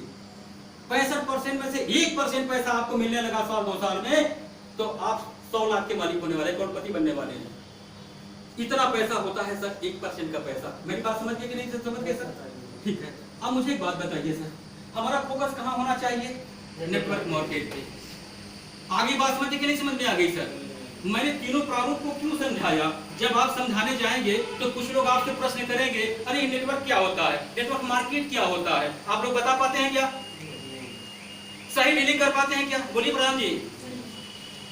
65% में से 1% पैसा आपको मिलने लगा साल 2 साल में, तो आप 100 लाख के मालिक होने वाले, करोड़पति बनने वाले हैं। इतना पैसा होता है सर 1% का पैसा। मेरी बात समझ गए कि नहीं समझ गए सर? ठीक है। अब मुझे एक बात बताइए सर, हमारा फोकस कहाँ होना चाहिए? नेटवर्क मार्केट पे। आगे बात समझ के नहीं समझ में आ गई सर? मैंने तीनों प्रारूप को क्यों समझाया? जब आप समझाने जाएंगे तो कुछ लोग आपसे प्रश्न करेंगे, अरे नेटवर्क क्या होता है, नेटवर्क मार्केट क्या होता है? आप लोग बता पाते हैं क्या? सही डीलिंग कर पाते हैं क्या? बोलिए प्रधान जी।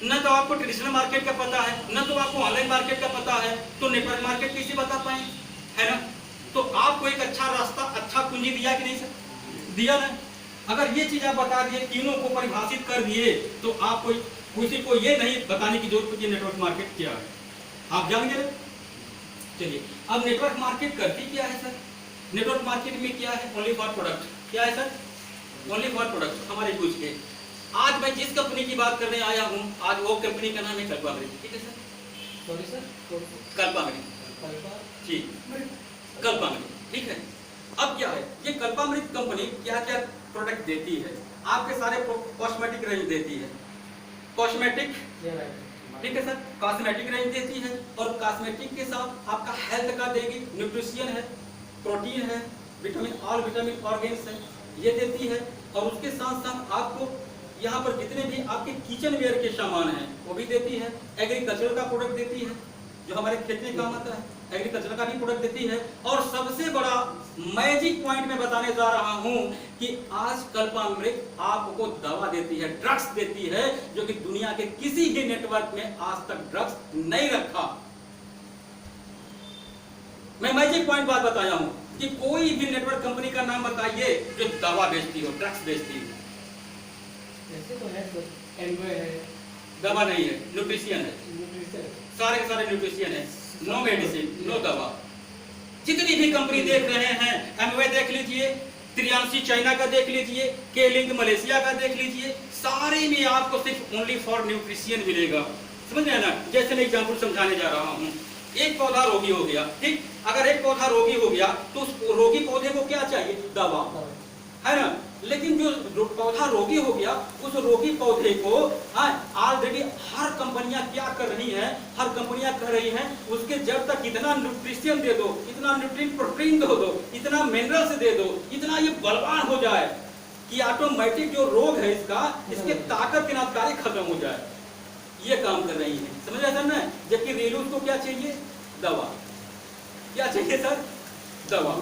न तो आपको ट्रेडिशनल मार्केट का पता है, न तो आपको ऑनलाइन मार्केट का पता है, तो नेटवर्क मार्केट कैसे बता पाए? है ना? तो आपको एक अच्छा रास्ता, अच्छा कुंजी दिया कि नहीं सर? दिया ना? अगर ये चीज आप बता दिए, तीनों को परिभाषित कर दिए, तो आपको किसी को ये नहीं बताने की जरूरत है नेटवर्क मार्केट क्या है। आप जान गए। चलिए, अब नेटवर्क मार्केट करती क्या है सर? नेटवर्क मार्केट में क्या है? Only for product. क्या है सर? Only for product. हमारे पूछ के आज मैं जिस कंपनी की बात करने आया हूँ, आज वो कंपनी का नाम है कल्पामृत। ठीक है सर? सॉरी सर, कल्पामृत जी, कल्पामृत। ठीक है। अब क्या है, ये कल्पामृत कंपनी क्या क्या प्रोडक्ट देती है? आपके सारे कॉस्मेटिक रेंज देती है। कॉस्मेटिक, ठीक है सर, कॉस्मेटिक रेंज देती है, और कॉस्मेटिक के साथ आपका हेल्थ का देगी, न्यूट्रिशन है, प्रोटीन है, विटामिन, ऑल विटामिन ऑर्गेन्स है, ये देती है। और उसके साथ साथ आपको यहाँ पर जितने भी आपके किचन वेयर के सामान हैं वो भी देती है। एग्रीकल्चर का प्रोडक्ट देती है, जो हमारे खेत में काम आता है, एग्रीकल्चर का भी प्रोडक्ट देती है। और सबसे बड़ा मैजिक पॉइंट में बताने जा रहा हूं कि आज कल्पामृत आपको दवा देती है, ड्रग्स देती है, जो कि दुनिया के किसी भी नेटवर्क में आज तक ड्रग्स नहीं रखा। मैं मैजिक पॉइंट बात बताया हूं कि कोई भी नेटवर्क कंपनी का नाम बताइए जो दवा बेचती हो, ड्रग्स बेचती हो। तो है एमवे है, दवा नहीं है, न्यूट्रिशन है, सारे के सारे न्यूट्रिशन है, नो मेडिसिन, नो दवा। जितनी भी कंपनी देख रहे हैं, एमवे देख लीजिए, त्रियांशी चाइना का देख लीजिए, के लिंक मलेशिया का देख लीजिए, सारे में आपको सिर्फ ओनली फॉर न्यूट्रिशन मिलेगा। समझ रहे हैं ना? जैसे मैं एग्जांपल समझाने जा रहा हूँ। एक पौधा रोगी हो गया, ठीक, अगर एक पौधा रोगी हो गया तो उस रोगी पौधे को क्या चाहिए? दवा, है ना? लेकिन जो पौधा रोगी हो गया, उस रोगी पौधे को ऑलरेडी हर कंपनियां क्या कर रही हैं, हर कंपनियां कर रही हैं, उसके जब तक इतना न्यूट्रिशन दे दो, इतना न्यूट्रिएंट प्रोटीन दो, इतना मिनरल्स दे दो, इतना ये बलवान हो जाए कि ऑटोमेटिक जो रोग है इसका, इसके ताकत के नाकारी खत्म हो जाए। ये काम कर रही है। समझ रहे सर ना? जबकि रेलू को क्या चाहिए? दवा। क्या चाहिए सर? दवा।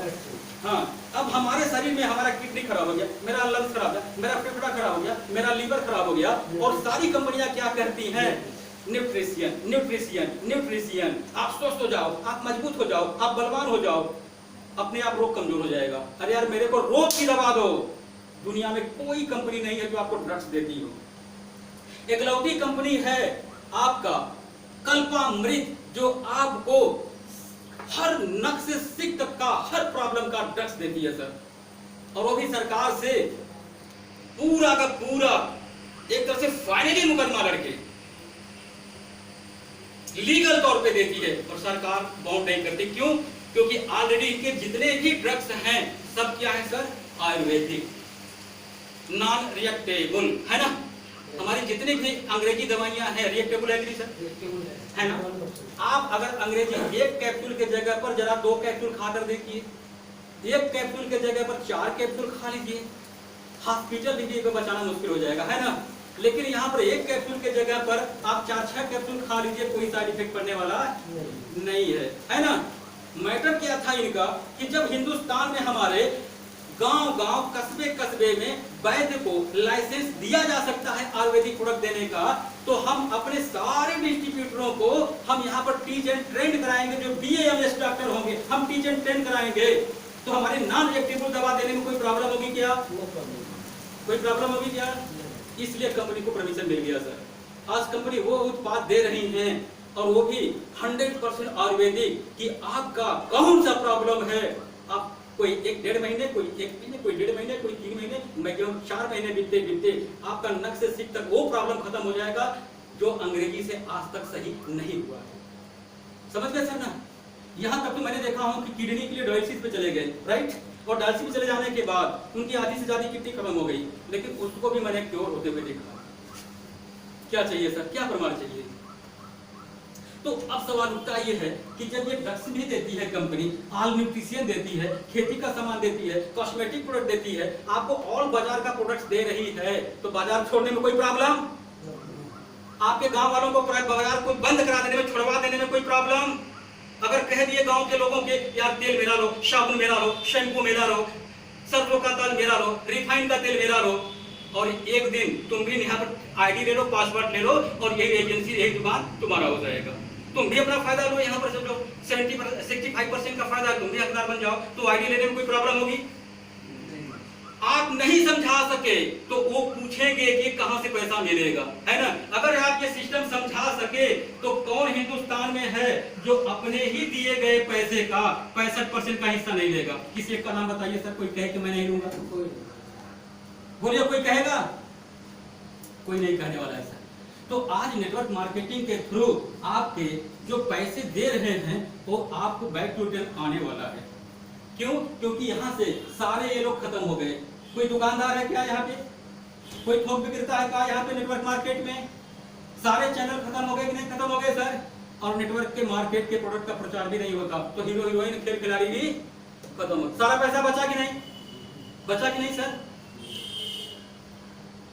हाँ, अब हमारे शरीर में हमारा किडनी खराब हो गया, मेरा लंग्स खराब हो गया, मेरा फेफड़ा खराब हो गया, मेरा लीवर खराब हो गया, और सारी कंपनियां क्या करती हैं? Nutrition, nutrition, nutrition. आप स्वस्थ हो जाओ, आप मजबूत हो जाओ, आप बलवान हो जाओ, अपने आप रोग कमजोर हो जाएगा। अरे यार, मेरे को रोग की दवा दो। दुनिया में कोई कंपनी नहीं है जो आपको ड्रग्स देती हो। एकलौती कंपनी है आपका कल्पामृत, जो आपको हर नक से सिक तक का हर प्रॉब्लम का ड्रग्स देती है सर। और वो भी सरकार से पूरा का पूरा एक तरह से फाइनली मुकदमा लड़के लीगल तौर पे देती है, और सरकार बाउंड नहीं करती। क्यों? क्योंकि ऑलरेडी इनके जितने भी ड्रग्स हैं सब क्या है सर? आयुर्वेदिक, नॉन रिएक्टेबल, है ना? हमारी जितनी भी अंग्रेजी दवाइयां हैं रिएक्टेबल है कि नहीं सर? है ना? आप अगर अंग्रेजी एक कैप्सूल के जगह पर जरा 2 कैप्सूल खाकर देखिए, एक कैप्सूल के जगह पर 4 कैप्सूल खा लीजिए, हॉस्पिटल भी को बचाना मुश्किल हो जाएगा, है ना? लेकिन यहाँ पर एक कैप्सूल के जगह पर आप 4-6 कैप्सूल खा लीजिए, कोई साइड इफेक्ट पड़ने वाला नहीं है ना? मैटर क्या था इनका कि जब हिंदुस्तान में हमारे गांव-गांव, कस्बे-कस्बे में वैद्य को लाइसेंस दिया जा सकता है आयुर्वेदिक प्रोडक्ट देने का, तो हम अपने सारे डिस्ट्रीब्यूटरों को हम यहाँ पर टीच एंड ट्रेन कराएंगे, जो BAMS डॉक्टर होंगे, हम टीच एंड ट्रेन कराएंगे। तो हमारे नॉन रिएक्टेबल दवा देने में कोई प्रॉब्लम होगी क्या? कोई प्रॉब्लम होगी क्या? इसलिए कंपनी को परमिशन मिल गया सर। आज कंपनी वो उत्पाद दे रही है, और वो भी 100% आयुर्वेदिक, कि आपका कौन सा प्रॉब्लम है, आप कोई 1-1.5 महीने, कोई 1 महीने, कोई 1.5 महीने, कोई 3 महीने, मैक्सिमम 4 महीने बीतते बीतते आपका नक से सिक तक वो प्रॉब्लम खत्म हो जाएगा जो अंग्रेजी से आज तक सही नहीं हुआ है। समझ गए सर ना? यहाँ तक तो मैंने देखा हूँ कि किडनी के लिए डायलिसिस पे चले गए, राइट? और डालसी में चले जाने के बाद उनकी आधी से ज्यादा कितनी खत्म हो गई, लेकिन उसको भी मैंने क्योर होते हुए देखा। क्या चाहिए सर, क्या प्रमाण चाहिए? तो अब सवाल उठता ये है कि जब ये ड्रग्स भी देती है कंपनी, ऑल न्यूट्रिशन देती है, खेती का सामान देती है, कॉस्मेटिक प्रोडक्ट देती है, आपको ऑल बाजार का प्रोडक्ट्स दे रही है, तो बाजार छोड़ने में कोई प्रॉब्लम? आपके गांव वालों को बाजार को बंद करा देने में, छुड़वा देने में कोई प्रॉब्लम? अगर कह दिए गांव के लोगों के यार तेल मेरा लो, साबुन मेरा लो, शैम्पू मेरा लो, सरसों का तेल मेरा लो, रिफाइंड का तेल मेरा लो, और एक दिन तुम भी यहाँ पर आईडी ले लो, पासवर्ड ले लो, और यही एजेंसी, यही दुकान तुम्हारा हो जाएगा। तुम भी अपना फायदा लो, यहाँ पर सब लोग 65% का फायदा है, तुम भी हकदार बन जाओ, तो आईडी लेने में कोई प्रॉब्लम होगी? आप नहीं समझा सके तो वो पूछेंगे कि कहां से पैसा मिलेगा, है ना? अगर आप ये सिस्टम समझा सके तो कौन हिंदुस्तान में है जो अपने ही दिए गए पैसे का 65% का हिस्सा नहीं लेगा? किसी एक का नाम बताइए सर, कोई कहे कि मैं नहीं लूंगा? बोलिए, कोई कहेगा? कोई नहीं कहने वाला है सर। तो आज नेटवर्क मार्केटिंग के थ्रू आपके जो पैसे दे रहे हैं वो आपको बैक टू रिटर्न आने वाला है। क्यों? क्योंकि यहाँ से सारे ये लोग खत्म हो गए। कोई दुकानदार है क्या यहाँ पे? कोई थोक विक्रेता है क्या यहाँ पे नेटवर्क मार्केट में? सारे चैनल खत्म हो गए कि नहीं खत्म हो गए सर? और नेटवर्क के मार्केट के प्रोडक्ट का प्रचार भी नहीं होता, तो हीरो हीरोइन खेल खिलाड़ी भी खत्म हो। सारा पैसा बचा कि नहीं? बचा कि नहीं सर?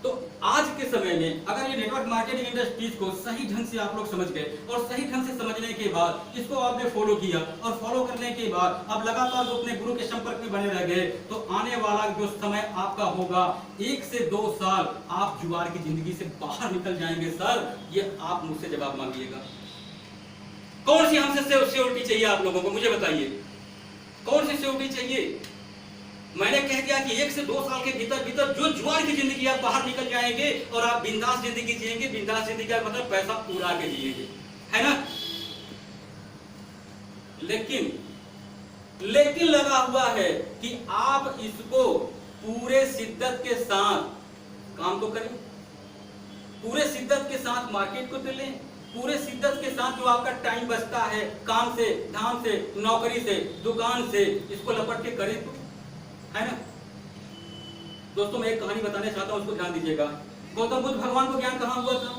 तो आज के समय में अगर ये नेटवर्क मार्केटिंग इंडस्ट्रीज को सही ढंग से आप लोग समझ गए और सही ढंग से समझने के बाद इसको आपने फॉलो किया और फॉलो करने के बाद अब लगातार जो अपने गुरु के संपर्क में बने रह गए, तो आने वाला जो समय आपका होगा 1 से 2 साल आप जुआर की जिंदगी से बाहर निकल जाएंगे सर। ये आप मुझसे जवाब मांगिएगा। कौन सी हमसे सिक्योरिटी चाहिए आप लोगों को, मुझे बताइए, कौन सी सिक्योरिटी चाहिए? मैंने कह दिया कि 1 से 2 साल के भीतर भीतर जो जुआर की जिंदगी आप बाहर निकल जाएंगे और आप बिंदास जिंदगी जिएंगे। बिंदास जिंदगी का मतलब पैसा उड़ा के जिएंगे, है ना? लेकिन लगा हुआ है कि आप इसको पूरे शिद्दत के साथ काम को करें, पूरे शिद्दत के साथ मार्केट को तो लें, पूरे शिद्दत के साथ जो आपका टाइम बचता है काम से, धाम से, नौकरी से, दुकान से, इसको लपट के करें, तो है ना? दोस्तों मैं एक कहानी बताने चाहता हूं, उसको ध्यान दीजिएगा। गौतम बुद्ध भगवान को ज्ञान कहां हुआ था?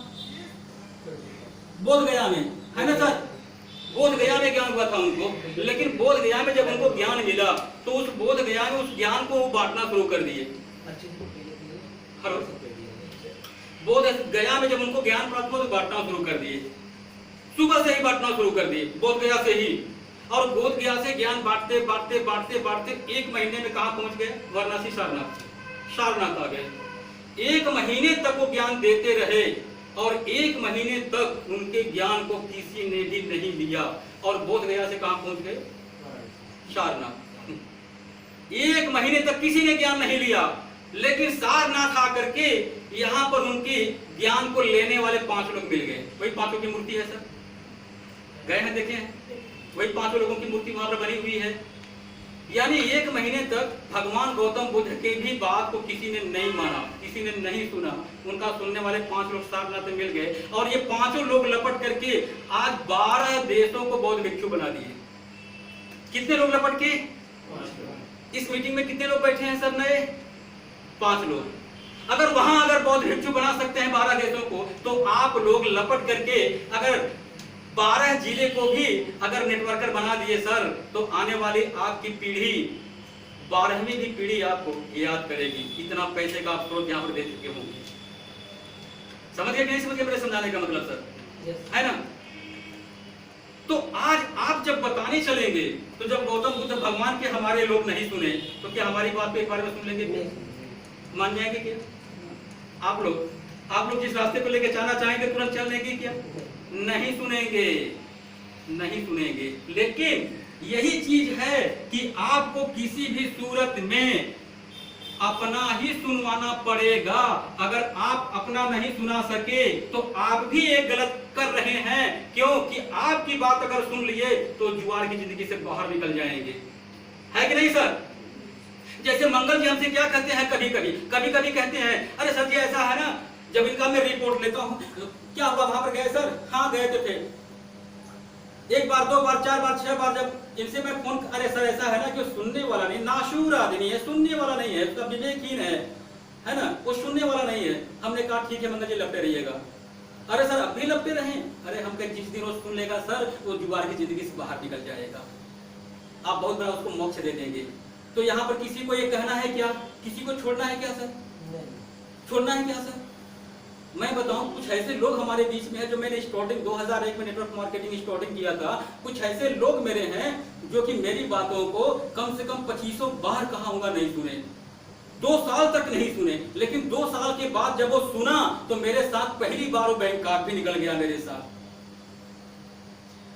बोध गया में, है ना सर? बोध गया में ज्ञान हुआ था उनको। लेकिन बोध गया में जब उनको ज्ञान मिला तो उस बोध गया में उस ज्ञान को वो बांटना शुरू कर दिए। बोध गया में जब उनको ज्ञान प्राप्त हुआ तो बांटना शुरू कर दिए, सुबह से ही बांटना शुरू कर दिए, बोध गया से ही। और बोध गया से ज्ञान बांटते बांटते बांटते बांटते 1 महीने में कहां पहुंच गए? वाराणसी, सारनाथ आ गए। 1 महीने तक वो ज्ञान देते रहे और 1 महीने तक उनके ज्ञान को किसी ने भी नहीं लिया। और बोध गया से कहां पहुंच गए? सारनाथ। 1 महीने तक किसी ने ज्ञान नहीं लिया, लेकिन सारनाथ आकर के यहाँ पर उनकी ज्ञान को लेने वाले 5 लोग मिल गए। वही 5 की मूर्ति है सर, गए हैं देखे हैं, वही 5 लोगों की मूर्ति वहां पर बनी हुई है। यानी 1 महीने तक भगवान गौतम बुद्ध के भी बात को किसी ने नहीं माना, किसी ने नहीं सुना। उनका सुनने वाले 5 लोग सारनाथ में मिल गए और ये 5 लोग लपट करके आज 12 देशों को बौद्ध भिक्षु बना दिए। कितने लोग लपट के? इस मीटिंग में कितने लोग बैठे हैं सर? नए 5 लोग। अगर वहां बौद्ध भिक्षु बना सकते हैं 12 देशों को, तो आप लोग लपट करके अगर 12 जिले को भी अगर नेटवर्कर बना दिए सर, तो आने वाली आपकी पीढ़ी 12वीं भी पीढ़ी आपको याद करेगी। इतना पैसे का आप स्रोत यहाँ पर दे चुके होंगे। समझ गए? नहीं समझ गए मेरे समझाने का मतलब सर? है ना? तो आज आप जब बताने चलेंगे, तो जब गौतम बुद्ध भगवान के हमारे लोग नहीं सुने, तो क्या हमारी बात को एक बार में सुन लेंगे? मान जाएंगे क्या? आप लोग जिस रास्ते को लेके जाना चाहेंगे तुरंत चल लेंगे क्या? नहीं सुनेंगे, नहीं सुनेंगे। लेकिन यही चीज है कि आपको किसी भी सूरत में अपना ही सुनवाना पड़ेगा। अगर आप अपना नहीं सुना सके तो आप भी एक गलत कर रहे हैं। क्यों? कि आपकी बात अगर सुन लिए तो जुआर की जिंदगी से बाहर निकल जाएंगे, है कि नहीं सर? जैसे मंगल जी हमसे क्या कहते हैं, कभी कभी कहते हैं, अरे सर जी ऐसा है ना, जब इनका मैं रिपोर्ट लेता हूँ, क्या हुआ वहां पर गए सर? हाँ गए तो थे। एक बार, दो बार, चार बार, छह बार जब इनसे मैं फोन, अरे सर ऐसा है ना कि वो सुनने वाला नहीं, नाशूर आदमी है, सुनने वाला नहीं है, उसका विवेकहीन है ना, वो सुनने वाला नहीं है। हमने कहा ठीक है मंगल जी लपटे रहिएगा। अरे सर अब भी लपटे रहें? अरे हम कहीं जिस दिन वो सुन लेगा सर, वो जुगाड़ की जिंदगी से बाहर निकल जाएगा, आप बहुत बड़ा उसको मोक्ष दे देंगे। तो यहाँ पर किसी को ये कहना है क्या, किसी को छोड़ना है क्या सर? छोड़ना है क्या सर? मैं बताऊं, कुछ ऐसे लोग हमारे बीच में हैं जो मैंने स्टार्टिंग 2001 में नेटवर्क मार्केटिंग स्टार्टिंग किया था, कुछ ऐसे लोग मेरे हैं जो कि मेरी बातों को कम से कम 2500 बार कहा होगा नहीं सुने, 2 साल तक नहीं सुने, लेकिन 2 साल के बाद जब वो सुना तो मेरे साथ पहली बार वो बैंक कार्ड भी निकल गया मेरे साथ।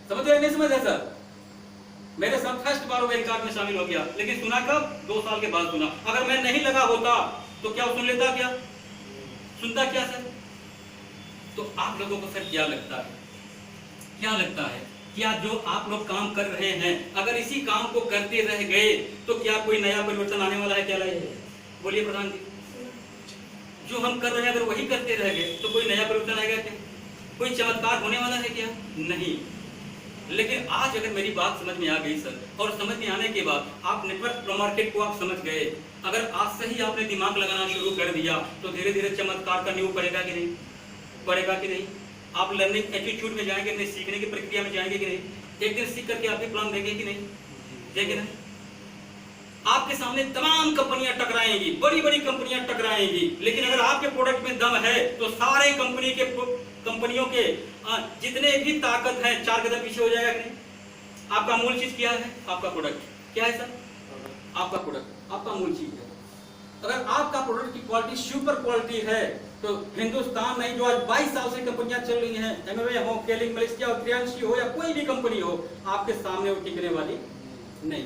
समझ रहे नहीं समझ रहे सर? मेरे साथ फर्स्ट बार वो बैंक कार्ड में शामिल हो गया, लेकिन सुना कब? 2 साल के बाद सुना। अगर मैं नहीं लगा होता तो क्या वो सुन लेता? क्या सुनता क्या सर? तो आप लोगों को सर क्या लगता है, क्या लगता है, क्या जो आप लोग काम कर रहे हैं अगर इसी काम को करते रह गए तो क्या कोई नया परिवर्तन आने वाला है? क्या लाइए? बोलिए प्रधान जी। जो हम कर रहे हैं अगर वही करते रह गए तो कोई नया परिवर्तन आएगा क्या? कोई चमत्कार होने वाला है क्या? नहीं। लेकिन आज अगर मेरी बात समझ में आ गई सर, और समझ में आने के बाद आप नेटवर्क मार्केट को आप समझ गए, अगर आज से ही आपने दिमाग लगाना शुरू कर दिया तो धीरे धीरे चमत्कार का नींव पड़ेगा कि नहीं? पड़ेगा कि नहीं? आप लर्निंग एटीट्यूड में जाएंगे, अपने सीखने की प्रक्रिया में जाएंगे कि नहीं? एक दिन सीख करके आप भी प्लान देंगे कि नहीं? देंगे ना? आपके सामने तमाम कंपनियां टकराएंगी, बड़ी बड़ी कंपनियां टकराएंगी, लेकिन अगर आपके प्रोडक्ट में दम है तो सारे कंपनियों के जितने भी ताकत है 4 कदम पीछे हो जाएगा कि नहीं? आपका मूल चीज क्या है? आपका प्रोडक्ट क्या है सर? आपका प्रोडक्ट आपका मूल चीज है। अगर आपका प्रोडक्ट की क्वालिटी सुपर क्वालिटी है तो हिंदुस्तान नहीं, जो आज 22 साल से कंपनियां चल रही हैं, एमवे हो, केलिंग मलेशिया हो, क्रियांशी हो या कोई भी कंपनी हो, आपके सामने वो टिकने वाली नहीं।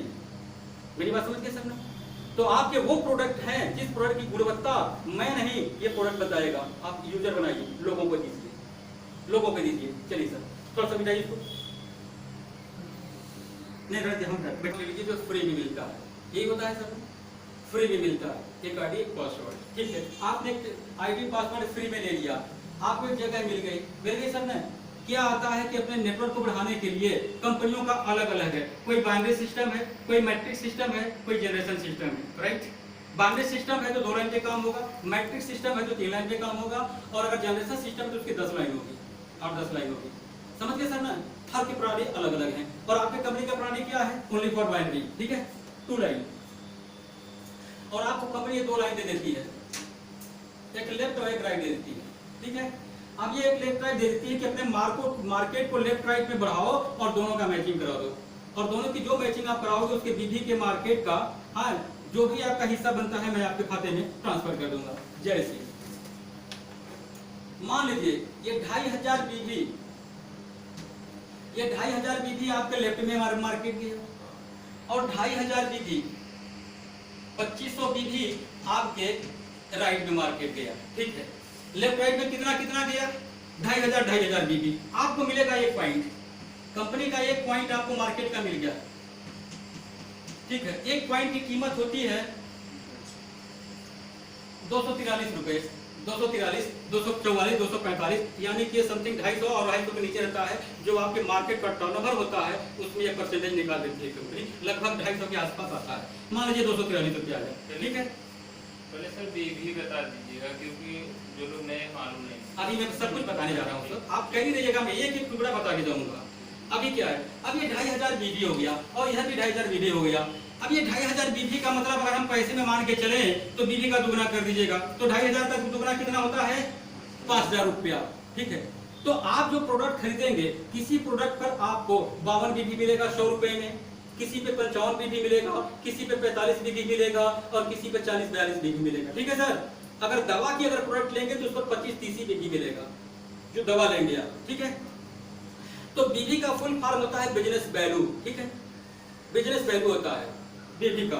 मेरी बात समझ गए सब ना? तो आपके वो प्रोडक्ट हैं जिस प्रोडक्ट की गुणवत्ता मैं नहीं, ये प्रोडक्ट बताएगा। आप यूजर बनाइए, लोगों को दीजिए, लोगों को दीजिए। चलिए सर थोड़ा सा बिठाइए इसको। नहीं रहते हम बैठ लीजिए, जो फ्री में मिलता है यही होता है सर, फ्री में मिलता है, एक आईडी एक पासवर्ड, ठीक है। आपने आईडी पासवर्ड फ्री में ले लिया, आपको एक जगह मिल गई सर ना। क्या आता है कि अपने नेटवर्क को बढ़ाने के लिए कंपनियों का अलग अलग है, कोई बाइनरी सिस्टम है, कोई मैट्रिक्स सिस्टम है, कोई जनरेशन सिस्टम है, राइट? बाइनरी सिस्टम है तो 2 लाइन पे काम होगा, मैट्रिक्स सिस्टम है तो 3 लाइन पे काम होगा, और अगर जनरेशन सिस्टम है तो उसकी 10 लाइन होगी, 8-10 लाइन होगी। समझ गए सर ना? हर की प्रणाली अलग अलग है, और आपके कंपनी का प्रणाली क्या है? ओनली फॉर बाइनरी, ठीक है, 2 लाइन। और आपको कंपनी 2 लाइन दे देती है, एक लेफ्ट और एक राइट दे देती है, ठीक है। अब ये एक लेफ्ट राइट दे देती है कि अपने मार्केट को लेफ्ट राइट में बढ़ाओ और दोनों का मैचिंग करा दो, और दोनों की जो मैचिंग आप कराओगे उसके बीबी के मार्केट का, हाँ, जो भी आपका हिस्सा बनता है मैं आपके खाते में ट्रांसफर कर दूंगा। जैसे मान लीजिए ये 2500 बीबी, ये 2500 बीबी आपके लेफ्ट में मार्केट गया, और 2500 बीबी 2500 बीबी आपके राइट में मार्केट गया, ठीक है। लेफ्ट राइट में कितना कितना गया? 2500 बीबी। आपको मिलेगा 1 पॉइंट, कंपनी का 1 पॉइंट आपको मार्केट का मिल गया, ठीक है। 1 पॉइंट की कीमत होती है 243 रुपए, 243, 244, 245, यानी कि समथिंग 250 और 250 के नीचे रहता है। जो आपके मार्केट का टर्नओवर होता है उसमें 1% निकाल देती है कंपनी, लगभग 250 के आसपास आता है। मान लीजिए 243 रुपया है, ठीक है। पहले सर भी बता दीजिएगा, क्योंकि जो लोग नए मालूम नहीं। अभी मैं सब कुछ बताने जा रहा हूँ सर, आप कह नहीं रहिएगा, मैं एक एक टुकड़ा बता के जाऊंगा। अभी क्या है, अब ये 2500 बीबी हो गया, और यह भी 2500 बीबी हो गया। अब ये 2500 बीबी का मतलब अगर हम पैसे में मान के चले तो बीबी का दुगना कर दीजिएगा, तो 2500 का दुगना कितना होता है? 5000 रुपया, ठीक है। तो आप जो प्रोडक्ट खरीदेंगे, किसी प्रोडक्ट पर आपको 52 बीबी मिलेगा 100 रुपए में, किसी पे 55 बीबी मिलेगा, किसी पे 45 बीबी मिलेगा, और किसी पे 40-42 बीबी मिलेगा, ठीक है सर। अगर दवा की अगर प्रोडक्ट लेंगे तो उस पर 25-30 बीबी मिलेगा, जो दवा लेंगे आप, ठीक है। तो बीबी का फुल फॉर्म होता है बिजनेस वैल्यू, ठीक है, बिजनेस वैल्यू होता है बीबी का।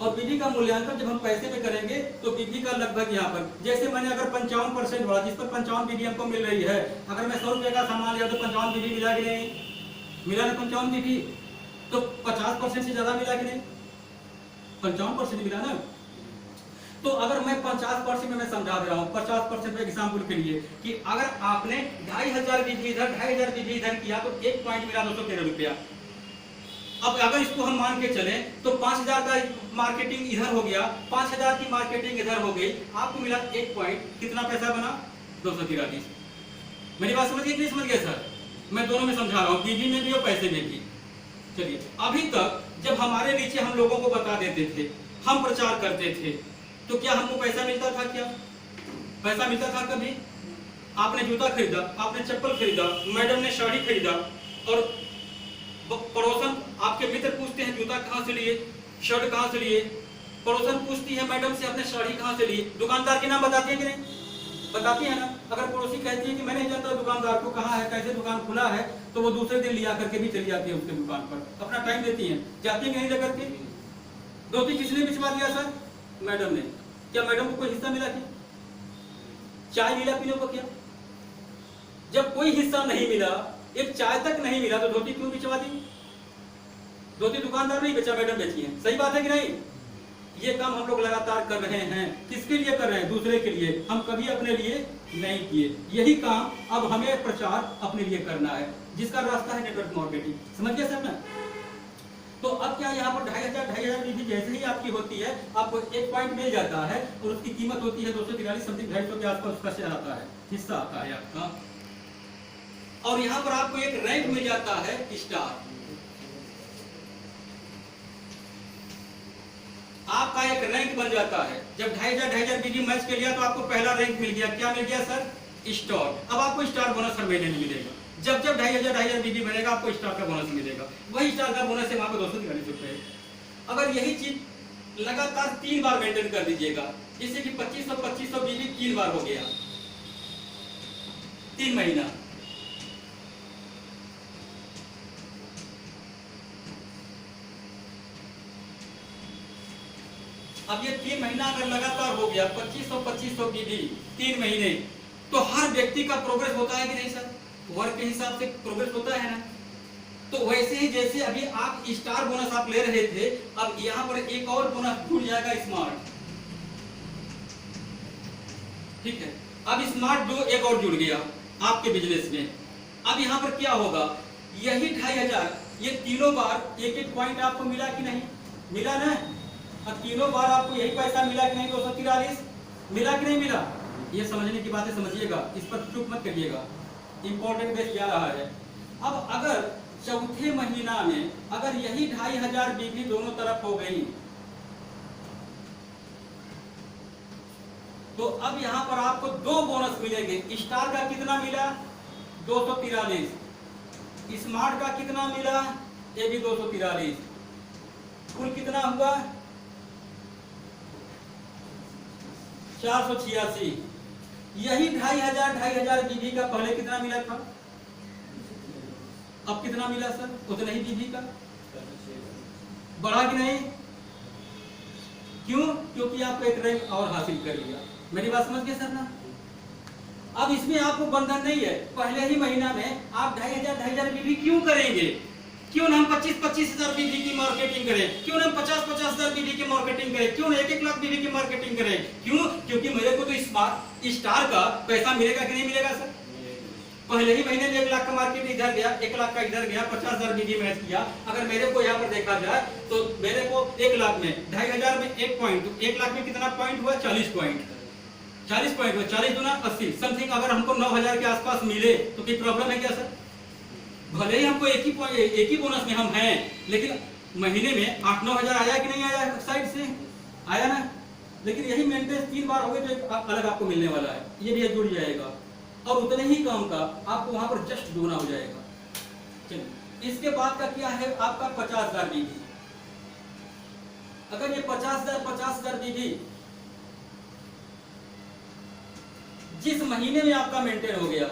और बीबी का मूल्यांकन जब हम पैसे में करेंगे तो बीबी का लगभग यहाँ पर, जैसे मैंने अगर 55% बढ़ा, जिस पर 55 बीबी हमको मिल रही है, अगर मैं 100 रुपए का सामान लिया तो 55 बीबी मिला कि नहीं? मिला ना 55 बीबी, तो 50% से ज्यादा मिला कि नहीं? 55% मिला ना। तो अगर मैं 50% में मैं समझा दे रहा हूँ, 50% में एग्जाम्पल के लिए कि अगर आपने 2500 बीघी इधर 2500 बीघी इधर किया तो 1 पॉइंट मिला 213 रुपया। अब अगर इसको हम मान के चलें तो 5000 का मार्केटिंग इधर हो गया, 5000 की मार्केटिंग इधर हो गई, आपको मिला 1 पॉइंट, कितना पैसा बना 243। मेरी बात समझ गए कि नहीं समझ गए सर? मैं दोनों में समझा रहा हूँ, बीवी में भी और पैसे में भी। चलिए, अभी तक जब हमारे नीचे हम लोगों को बता देते थे, हम प्रचार करते थे, तो क्या हमको पैसा मिलता था? क्या पैसा मिलता था कभी? आपने जूता खरीदा, आपने चप्पल खरीदा, मैडम ने साड़ी खरीदा, और पड़ोसन आपके मित्र पूछते हैं जूता कहाँ से लिए, शर्ट कहाँ से लिए, पड़ोसन पूछती है मैडम से आपने साड़ी कहाँ से ली, दुकानदार के नाम बताती है कि नहीं? बताती है ना। अगर पड़ोसी कहती है कि मैं नहीं जानता दुकानदार को कहाँ है, कैसे दुकान खुला है, तो वो दूसरे दिन लिया करके भी चली जाती है उसके दुकान पर, अपना टाइम देती है, जाती है नहीं लेकर के। धोती किसने बिछवा दिया सर? मैडम ने। क्या मैडम को कोई हिस्सा मिला? क्या चाय मिला पीने को? क्या जब कोई हिस्सा नहीं मिला, एक चाय तक नहीं मिला, तो धोती क्यों बिछवा दी? धोती दुकानदार नहीं बेचा, मैडम बेची है। सही बात है कि नहीं? ये काम हम लोग लगातार कर रहे हैं। किसके लिए कर रहे हैं? दूसरे के लिए। हम कभी अपने लिए नहीं किए। यही काम अब हमें प्रचार अपने लिए करना है, जिसका रास्ता है नेटवर्क मार्केटिंग। समझ गए सर ना? तो अब क्या यहाँ पर 2500 बीघी जैसे ही आपकी होती है, आपको 1 पॉइंट मिल जाता है और उसकी कीमत होती है 243 समथिंग, 250 के आसपास उसका शेयर आता है, हिस्सा आता है आपका। और यहाँ पर आपको एक रैंक मिल जाता है स्टार। आपका एक रैंक बन जाता है। जब 2500 बीघी मैच के लिया तो आपको पहला रैंक मिल गया। क्या मिल गया सर? स्टार। अब आपको स्टार बोनस हर महीने में मिलेगा। जब 2500 बीघी बनेगा आपको स्टार का बोनस मिलेगा। वही स्टार का बोनस है वहां पर 243 रुपए। अगर यही चीज लगातार 3 बार मेंटेन कर दीजिएगा, जिससे कि 2500 बीघी 3 बार हो गया, 3 महीना। अब ये 3 महीना अगर लगातार हो गया 2500 बीघी 3 महीने, तो हर व्यक्ति का प्रोग्रेस होता है कि नहीं सर? वर्क के हिसाब से प्रोग्रेस होता है ना। तो वैसे ही जैसे अभी आप स्टार बोनस आप ले रहे थे, अब यहाँ पर एक और बोनस जुड़ जाएगा, स्मार्ट। ठीक है, अब स्मार्ट जो एक और जुड़ गया आपके बिजनेस में। अब यहाँ पर क्या होगा? यही 2500, ये तीनों बार 1-1 पॉइंट आपको मिला कि नहीं? मिला ना? अब तीनों बार आपको यही पैसा मिला कि नहीं? 243 मिला कि नहीं मिला? ये समझने की बातें समझिएगा, इस पर चुप मत करिएगा, इंपॉर्टेंट बेस क्या रहा है। अब अगर चौथे महीना में अगर यही 2500 बीघी दोनों तरफ हो गई, तो अब यहां पर आपको 2 बोनस मिलेंगे। स्टार का कितना मिला? 243। स्मार्ट का कितना मिला? ये भी 243। कुल कितना हुआ? 486। यही 2500 बीघी का पहले कितना मिला था? अब कितना मिला सर? उतना ही बीघी का बढ़ा कि नहीं? क्यों? क्योंकि आपको एक रैंक और हासिल कर लिया। मेरी बात समझ गए सर ना? अब इसमें आपको बंधन नहीं है। पहले ही महीना में आप 2500 बीघी क्यों करेंगे? क्यों ना हम 25,000 बीघी की मार्केटिंग करें? क्यों ना हम 50,000 बीघी की मार्केटिंग करें? क्यों ना 1-1 लाख बीघी की मार्केटिंग करें? क्यों? क्योंकि मेरे को तो स्टार का पैसा मिलेगा कि नहीं मिलेगा सर? पहले ही महीने में 1 लाख का मार्केट इधर गया, 1 लाख का इधर गया, 50,000 बीघी मैच किया। अगर मेरे को यहाँ पर देखा जाए तो मेरे को 1 लाख में 2500 में 1 पॉइंट, तो 1 लाख में कितना पॉइंट हुआ? 40 पॉइंट। 40 पॉइंट हुआ, 40 गुना 80 समथिंग। अगर हमको 9,000 के आसपास मिले तो कोई प्रॉब्लम है क्या सर? भले ही हमको एक ही बोनस में हम हैं, लेकिन महीने में 8-9 हजार आया कि नहीं आया? साइड से आया ना। लेकिन यही मेंटेनेंस 3 बार हो गए तो एक अलग आपको मिलने वाला है, ये भी जुड़ जाएगा। और उतने ही काम का आपको वहां पर जस्ट दोगुना हो जाएगा। चलिए, इसके बाद का क्या है आपका 50,000 बीघी। अगर ये 50,000 बीघी जिस महीने में आपका मेंटेन हो गया,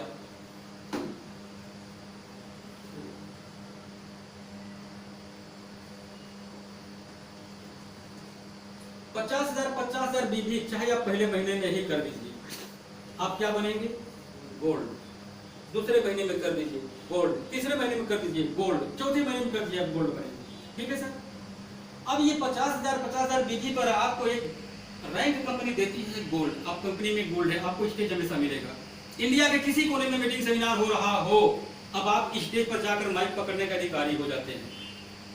$50,000 बीघी चाहे आप पहले महीने में ही कर दीजिए, आप क्या बनेंगे? गोल्ड। दूसरे महीने में कर दीजिए गोल्ड, तीसरे महीने में कर दीजिए गोल्ड, चौथे महीने में कर दीजिए आप गोल्ड बनेंगे। ठीक है सर? अब ये 50,000 बीघी पर आपको एक रैंक कंपनी देती है गोल्ड। अब कंपनी में गोल्ड है, आपको स्टेज हमेशा मिलेगा। इंडिया के किसी कोने में मीटिंग सेमिनार हो रहा हो, अब आप स्टेज पर जाकर माइक पकड़ने का अधिकारी हो जाते हैं।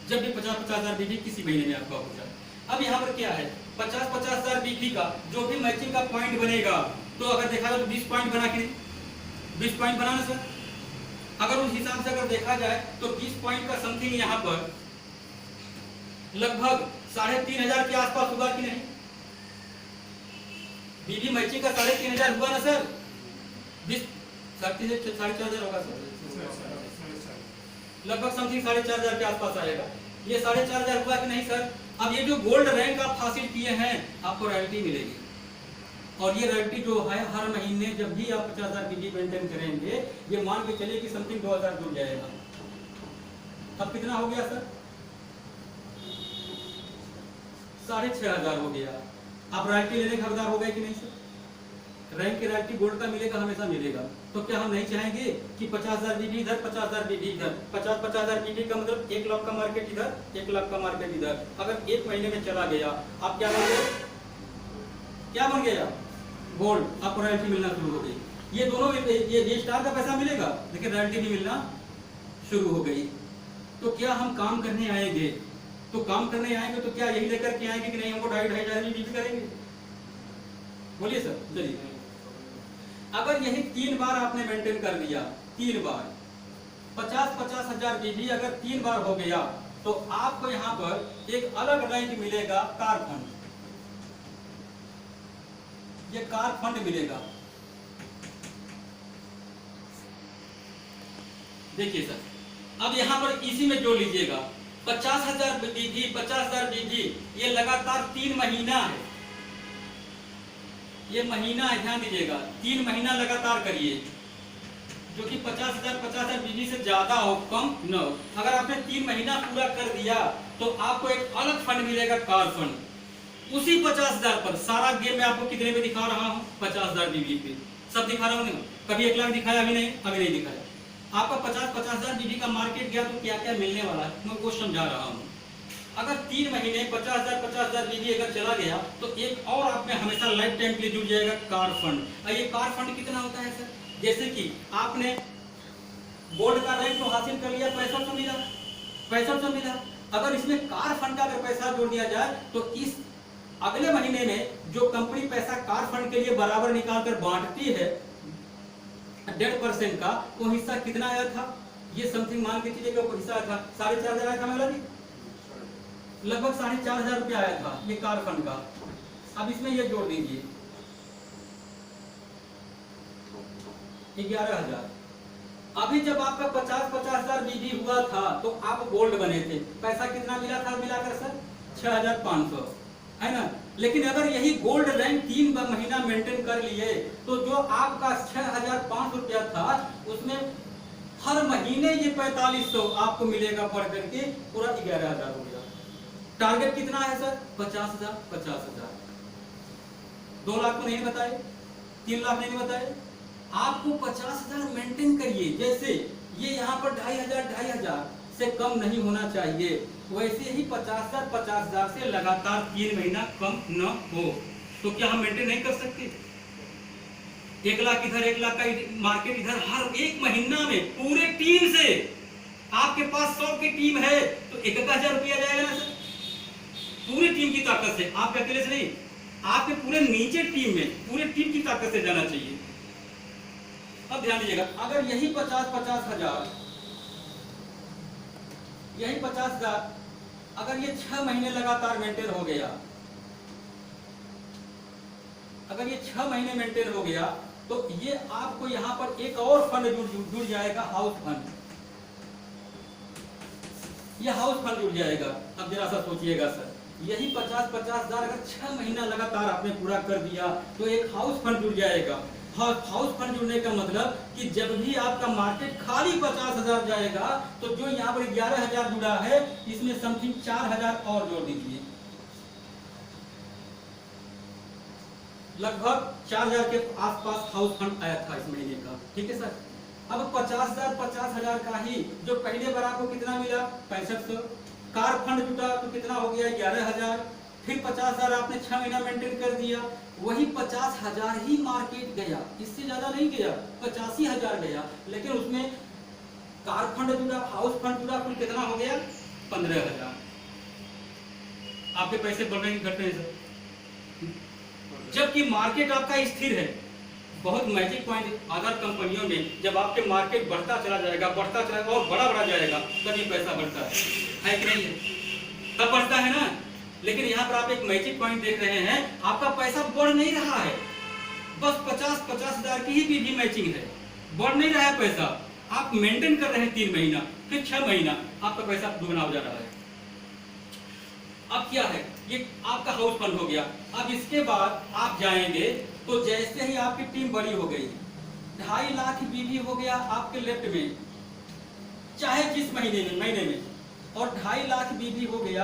जब भी 50-50 हजार बीबी किसी महीने में आपका हो जाए। अब यहाँ पर क्या है, 50-50 हजार बीबी का जो भी मैचिंग का पॉइंट बनेगा, तो अगर देखा जाए तो 20 पॉइंट बना कि नहीं, 20 पॉइंट बना ना सर। अगर उस हिसाब से अगर देखा जाए तो 20 पॉइंट का समथिंग यहाँ पर लगभग 3500 के आसपास होगा कि नहीं। बीबी मैचिंग का 3500 हुआ ना सर, 20 4,500 होगा सर, लगभग समथिंग 4,500 के आसपास आएगा। ये 4,500 हुआ कि नहीं सर। अब ये जो गोल्ड रैंक आप हासिल किए हैं, आपको रॉयल्टी मिलेगी, और ये रॉयल्टी जो है हर महीने जब भी आप 50,000 बीबी मेंटेन करेंगे, ये मान के चलिए कि समथिंग 2,000 जुड़ जाएगा। अब कितना हो गया सर, 6,500 हो गया। आप रॉयल्टी लेने के हकदार हो गए कि नहीं सर। रैंक की रॉयल्टी गोल्ड का मिलेगा, हमेशा मिलेगा। तो क्या हम नहीं चाहेंगे कि 50,000 बीबी इधर, 50,000 बीबी इधर, 50,000 बीबी का मतलब 1 लाख का मार्केट इधर, 1 लाख का मार्केट इधर। अगर एक महीने में चला गया, आप क्या बन गए, क्या बन गया, गोल्ड। आपको रॉयल्टी मिलना शुरू हो गई। ये दोनों ये स्टार का पैसा मिलेगा, लेकिन रॉयल्टी भी मिलना शुरू हो गई। तो क्या हम काम करने आएंगे, तो काम करने आएंगे तो क्या यही लेकर के आएंगे कि नहीं हमको 2,500 बीबी करेंगे। बोलिए सर। चलिए, अगर यही 3 बार आपने मेंटेन कर दिया, 3 बार 50-50 हजार बीबी अगर 3 बार हो गया, तो आपको यहाँ पर एक अलग रैंक मिलेगा, कार फंड। ये कार फंड मिलेगा। देखिए सर, अब यहाँ पर इसी में जोड़ लीजिएगा 50,000 बीबी, 50,000 बीबी, ये लगातार 3 महीना है। ये महीना है, ध्यान दीजिएगा, 3 महीना लगातार करिए, जो कि 50,000 बीबी से ज्यादा हो, कम न हो। अगर आपने 3 महीना पूरा कर दिया, तो आपको एक अलग फंड मिलेगा, कार फंड। उसी 50,000 पर सारा गेम में आपको कितने में दिखा रहा हूँ, 50,000 बीबी पे सब दिखा रहा हूँ। कभी 1 लाख दिखाया, अभी नहीं, अभी नहीं दिखाया। आपका 50-50 हजार बीबी का मार्केट गया तो क्या क्या मिलने वाला है, मैं वो समझा रहा हूँ। अगर 3 महीने 50,000 बीबी अगर चला गया, तो एक और आप में हमेशा लाइफ टाइम के लिए जुड़ जाएगा, कार फंड। और ये कार फंड कितना होता है सर, जैसे कि आपने गोल्ड का रैंक तो हासिल कर लिया, 6500 मिला, 6500 मिला। अगर इसमें कार फंड का अगर पैसा जोड़ दिया जाए, तो इस अगले महीने में जो कंपनी पैसा कार फंड के लिए बराबर निकाल कर बांटती है 1.5% का, वो हिस्सा कितना आया था, ये समथिंग मान के चलिए कि हिस्सा था 4,500 आया था, मेरा भी लगभग 4,500 रुपया आया था ये कार फंड का। अब इसमें ये जोड़ दीजिए 11,000। अभी जब आपका 50-50 हजार बीबी हुआ था, तो आप गोल्ड बने थे, पैसा कितना मिला था मिलाकर सर, 6,500, है ना। लेकिन अगर यही गोल्ड रैंक 3 महीना मेंटेन कर लिए, तो जो आपका 6,500 रुपया था, उसमें हर महीने ये 4,500 आपको मिलेगा पढ़ करके, पूरा 11,000 हो गया। टारगेट कितना है सर, 50,000, 50,000। 2 लाख तो नहीं बताए, 3 लाख नहीं बताए, आपको 50,000 मेंटेन करिए। जैसे ये यहाँ पर 2,500 से कम नहीं होना चाहिए, वैसे ही 50,000 से लगातार 3 महीना कम न हो। तो क्या हम मेंटेन नहीं कर सकते। 1 लाख इधर, 1 लाख का मार्केट इधर, हर एक महीना में पूरे टीम से, आपके पास 100 की टीम है तो 1,000 रुपया जाएगा ना सर, पूरी टीम की ताकत से, आप अकेले से नहीं, आपके पूरे नीचे टीम में पूरे टीम की ताकत से जाना चाहिए। अब ध्यान दीजिएगा, अगर यही 50-50 हजार, यही 50,000 अगर ये 6 महीने लगातार मेंटेन हो गया, अगर ये 6 महीने मेंटेन हो गया, तो ये आपको यहाँ पर एक और फंड जुड़ जाएगा, हाउस फंड। ये हाउस फंड जुड़ जाएगा। अब जरा सा सोचिएगा सर, यही 50-50 हजार अगर 6 महीना लगातार आपने पूरा कर दिया, तो एक हाउस फंड जुड़ जाएगा। हाउस फंड जुड़ने का मतलब कि जब भी आपका मार्केट खाली 50,000 जाएगा, तो जो यहाँ पर 11,000 जुड़ा है, इसमें समथिंग 4,000 और जोड़ दीजिए, लगभग 4,000 के आसपास हाउस फंड आया था इस महीने का। ठीक है सर। अब 50,000 का ही जो पहले बार आपको कितना मिला, 6500। कार फंड जुटा तो कितना हो गया, 11,000। फिर 50,000 आपने 6 महीना मेंटेन कर दिया, वही 50,000 ही मार्केट गया, इससे ज्यादा नहीं गया, 85,000 गया। लेकिन उसमें कार फंड जुड़ा, हाउस फंड जुड़ा, कुल कितना हो गया? 15,000। आपके पैसे बढ़ रहे हैं घट रहे हैं सर? जबकि मार्केट आपका स्थिर है। बहुत मैजिक पॉइंट अदर कंपनियों में, जब आपके मार्केट बढ़ता चला जाएगा और बड़ा जाएगा, तब ये पैसा बढ़ता है कि नहीं है? तब बढ़ता है ना। लेकिन यहाँ पर आप एक मैजिक पॉइंट देख रहे हैं, आपका पैसा बढ़ नहीं रहा है, बस 50,000 की ही बीवी मैचिंग है, बढ़ नहीं रहा है पैसा। आप मेंटेन कर रहे हैं 3 महीना, फिर 6 महीना, आपका पैसा दुगना हो जा रहा है। अब क्या है, ये आपका हाउस फंड हो गया। अब इसके बाद आप जाएंगे तो जैसे ही आपकी टीम बड़ी हो गई, 2.5 लाख बीवी हो गया आपके लेफ्ट में, चाहे जिस महीने में, और 2.5 लाख बीवी हो गया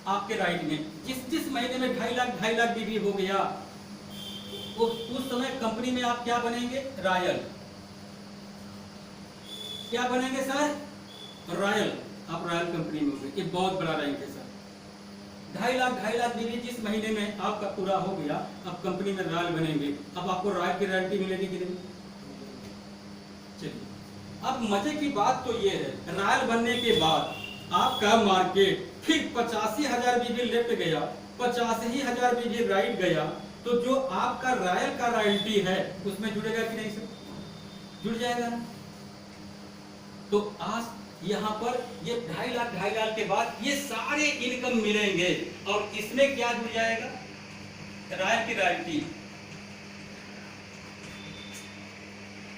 आपके राइट में। जिस महीने में 2.5 लाख बीवी हो गया, उस समय कंपनी में आप क्या बनेंगे? रॉयल। क्या बनेंगे सर? रॉयल। आप रॉयल कंपनी में होंगे। ये बहुत बड़ा रैंक है सर। 2.5 लाख बीवी जिस महीने में आपका पूरा हो गया, अब कंपनी में रॉयल बनेंगे। अब आपको रॉयल की रॉयल्टी मिलेगी कि नहीं? चलिए, अब मजे की बात तो ये है, रॉयल बनने के बाद आपका मार्केट फिर 85,000 बीवी लेफ्ट गया, 85,000 बीवी राइट गया, तो जो आपका रॉयल का रॉयल्टी है उसमें जुड़ेगा कि नहीं सर? जुड़ जाएगा ना। तो आज यहाँ पर ये 2.5 लाख के बाद ये सारे इनकम मिलेंगे, और इसमें क्या जुड़ जाएगा? रॉयल की रॉयल्टी।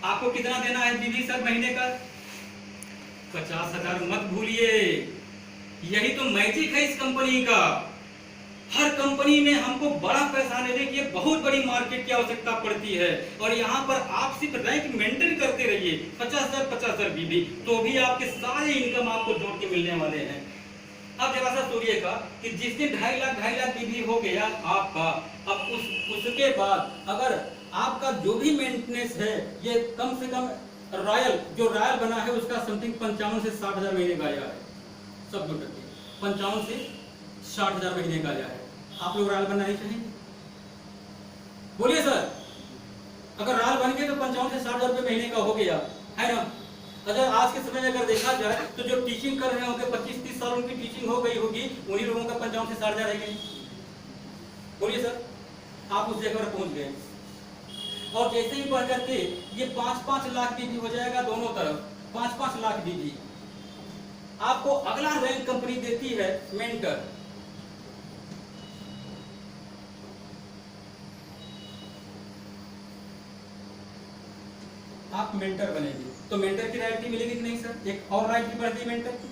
आपको कितना देना है बीवी सर महीने का? 50,000। मत भूलिए, यही तो मैजिक है इस कंपनी का। हर कंपनी में हमको बड़ा पैसा लेने की बहुत बड़ी मार्केट की आवश्यकता पड़ती है, और यहाँ पर आप सिर्फ रैंक मेंटेन करते रहिए, 50,000 बीवी, तो भी आपके सारे इनकम आपको जोड़ के मिलने वाले हैं। अब जरा सा सोचिएगा कि जिस दिन 2.5 लाख बीवी हो गया आपका, अब उसके बाद अगर आपका जो भी मेंटेनेंस है, ये कम से कम रॉयल, जो रॉयल बना है उसका समथिंग 55 से 60,000 महीने का आया है। सब जुड़ के 55 से 60,000 महीने का आया है। आप लोग रॉयल बनना नहीं चाहेंगे? बोलिए सर। अगर रॉयल बन गए तो 55 से 60,000 रुपए महीने का हो गया है ना। अगर आज के समय में अगर देखा जाए तो जो टीचिंग कर रहे होंगे, 25-30 साल उनकी टीचिंग हो गई होगी, उन्हीं लोगों का 55 से 60,000 है कि नहीं? बोलिए सर। आप उस जगह पर पहुंच गए, और जैसे ही बढ़ करके ये 5-5 लाख बीवी हो जाएगा, दोनों तरफ 5-5 लाख बीवी। आपको अगला रैंक कंपनी देती है मेंटर। आप मेंटर बनेंगे तो मेंटर की रॉयल्टी मिलेगी कि नहीं सर? एक और रॉयल्टी बढ़ती है मेंटर की।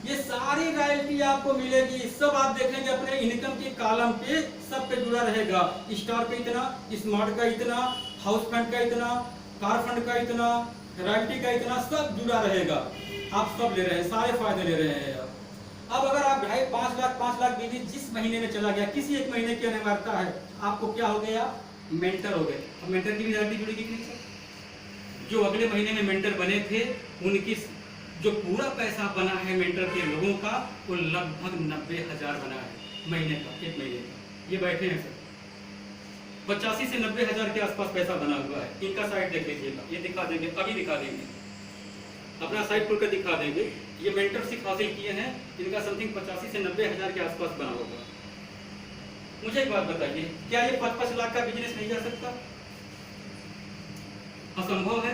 ये सारी रॉयल्टी आपको मिलेगी, सब आप देखेंगे अपने इनकम के कॉलम पे, सब पे जुड़ा रहेगा। स्टार का इतना, स्मार्ट का इतना, हाउस फंड का इतना, कार फंड का इतना, रॉयल्टी का इतना, सब जुड़ा रहेगा। आप सब ले रहे हैं, सारे फायदे ले रहे हैं। अब अगर आप 5 लाख बीवी जिस महीने में चला गया, किसी एक महीने की अनिवार्यता है, आपको क्या हो गया? मेंटर हो गए। अब मेंटर की भी रॉयल्टी जुड़ेगी कि नहीं सर? जो अगले महीने में मेंटर बने थे, उनकी जो पूरा पैसा बना है मेंटर के लोगों का, वो लगभग 90,000 बना है महीने का, एक महीने का। ये बैठे हैं सर, 85 से 90,000 के आसपास पैसा बना हुआ है। इनका साइड देख लीजिएगा, ये दिखा देंगे, अभी दिखा देंगे, अपना साइड खुलकर दिखा देंगे। ये मेंटरशिप हासिल किए हैं, इनका समथिंग 85 से 90,000 के आसपास बना होगा। मुझे एक बात बताइए, क्या ये 5-5 लाख का बिजनेस नहीं जा सकता? असंभव है।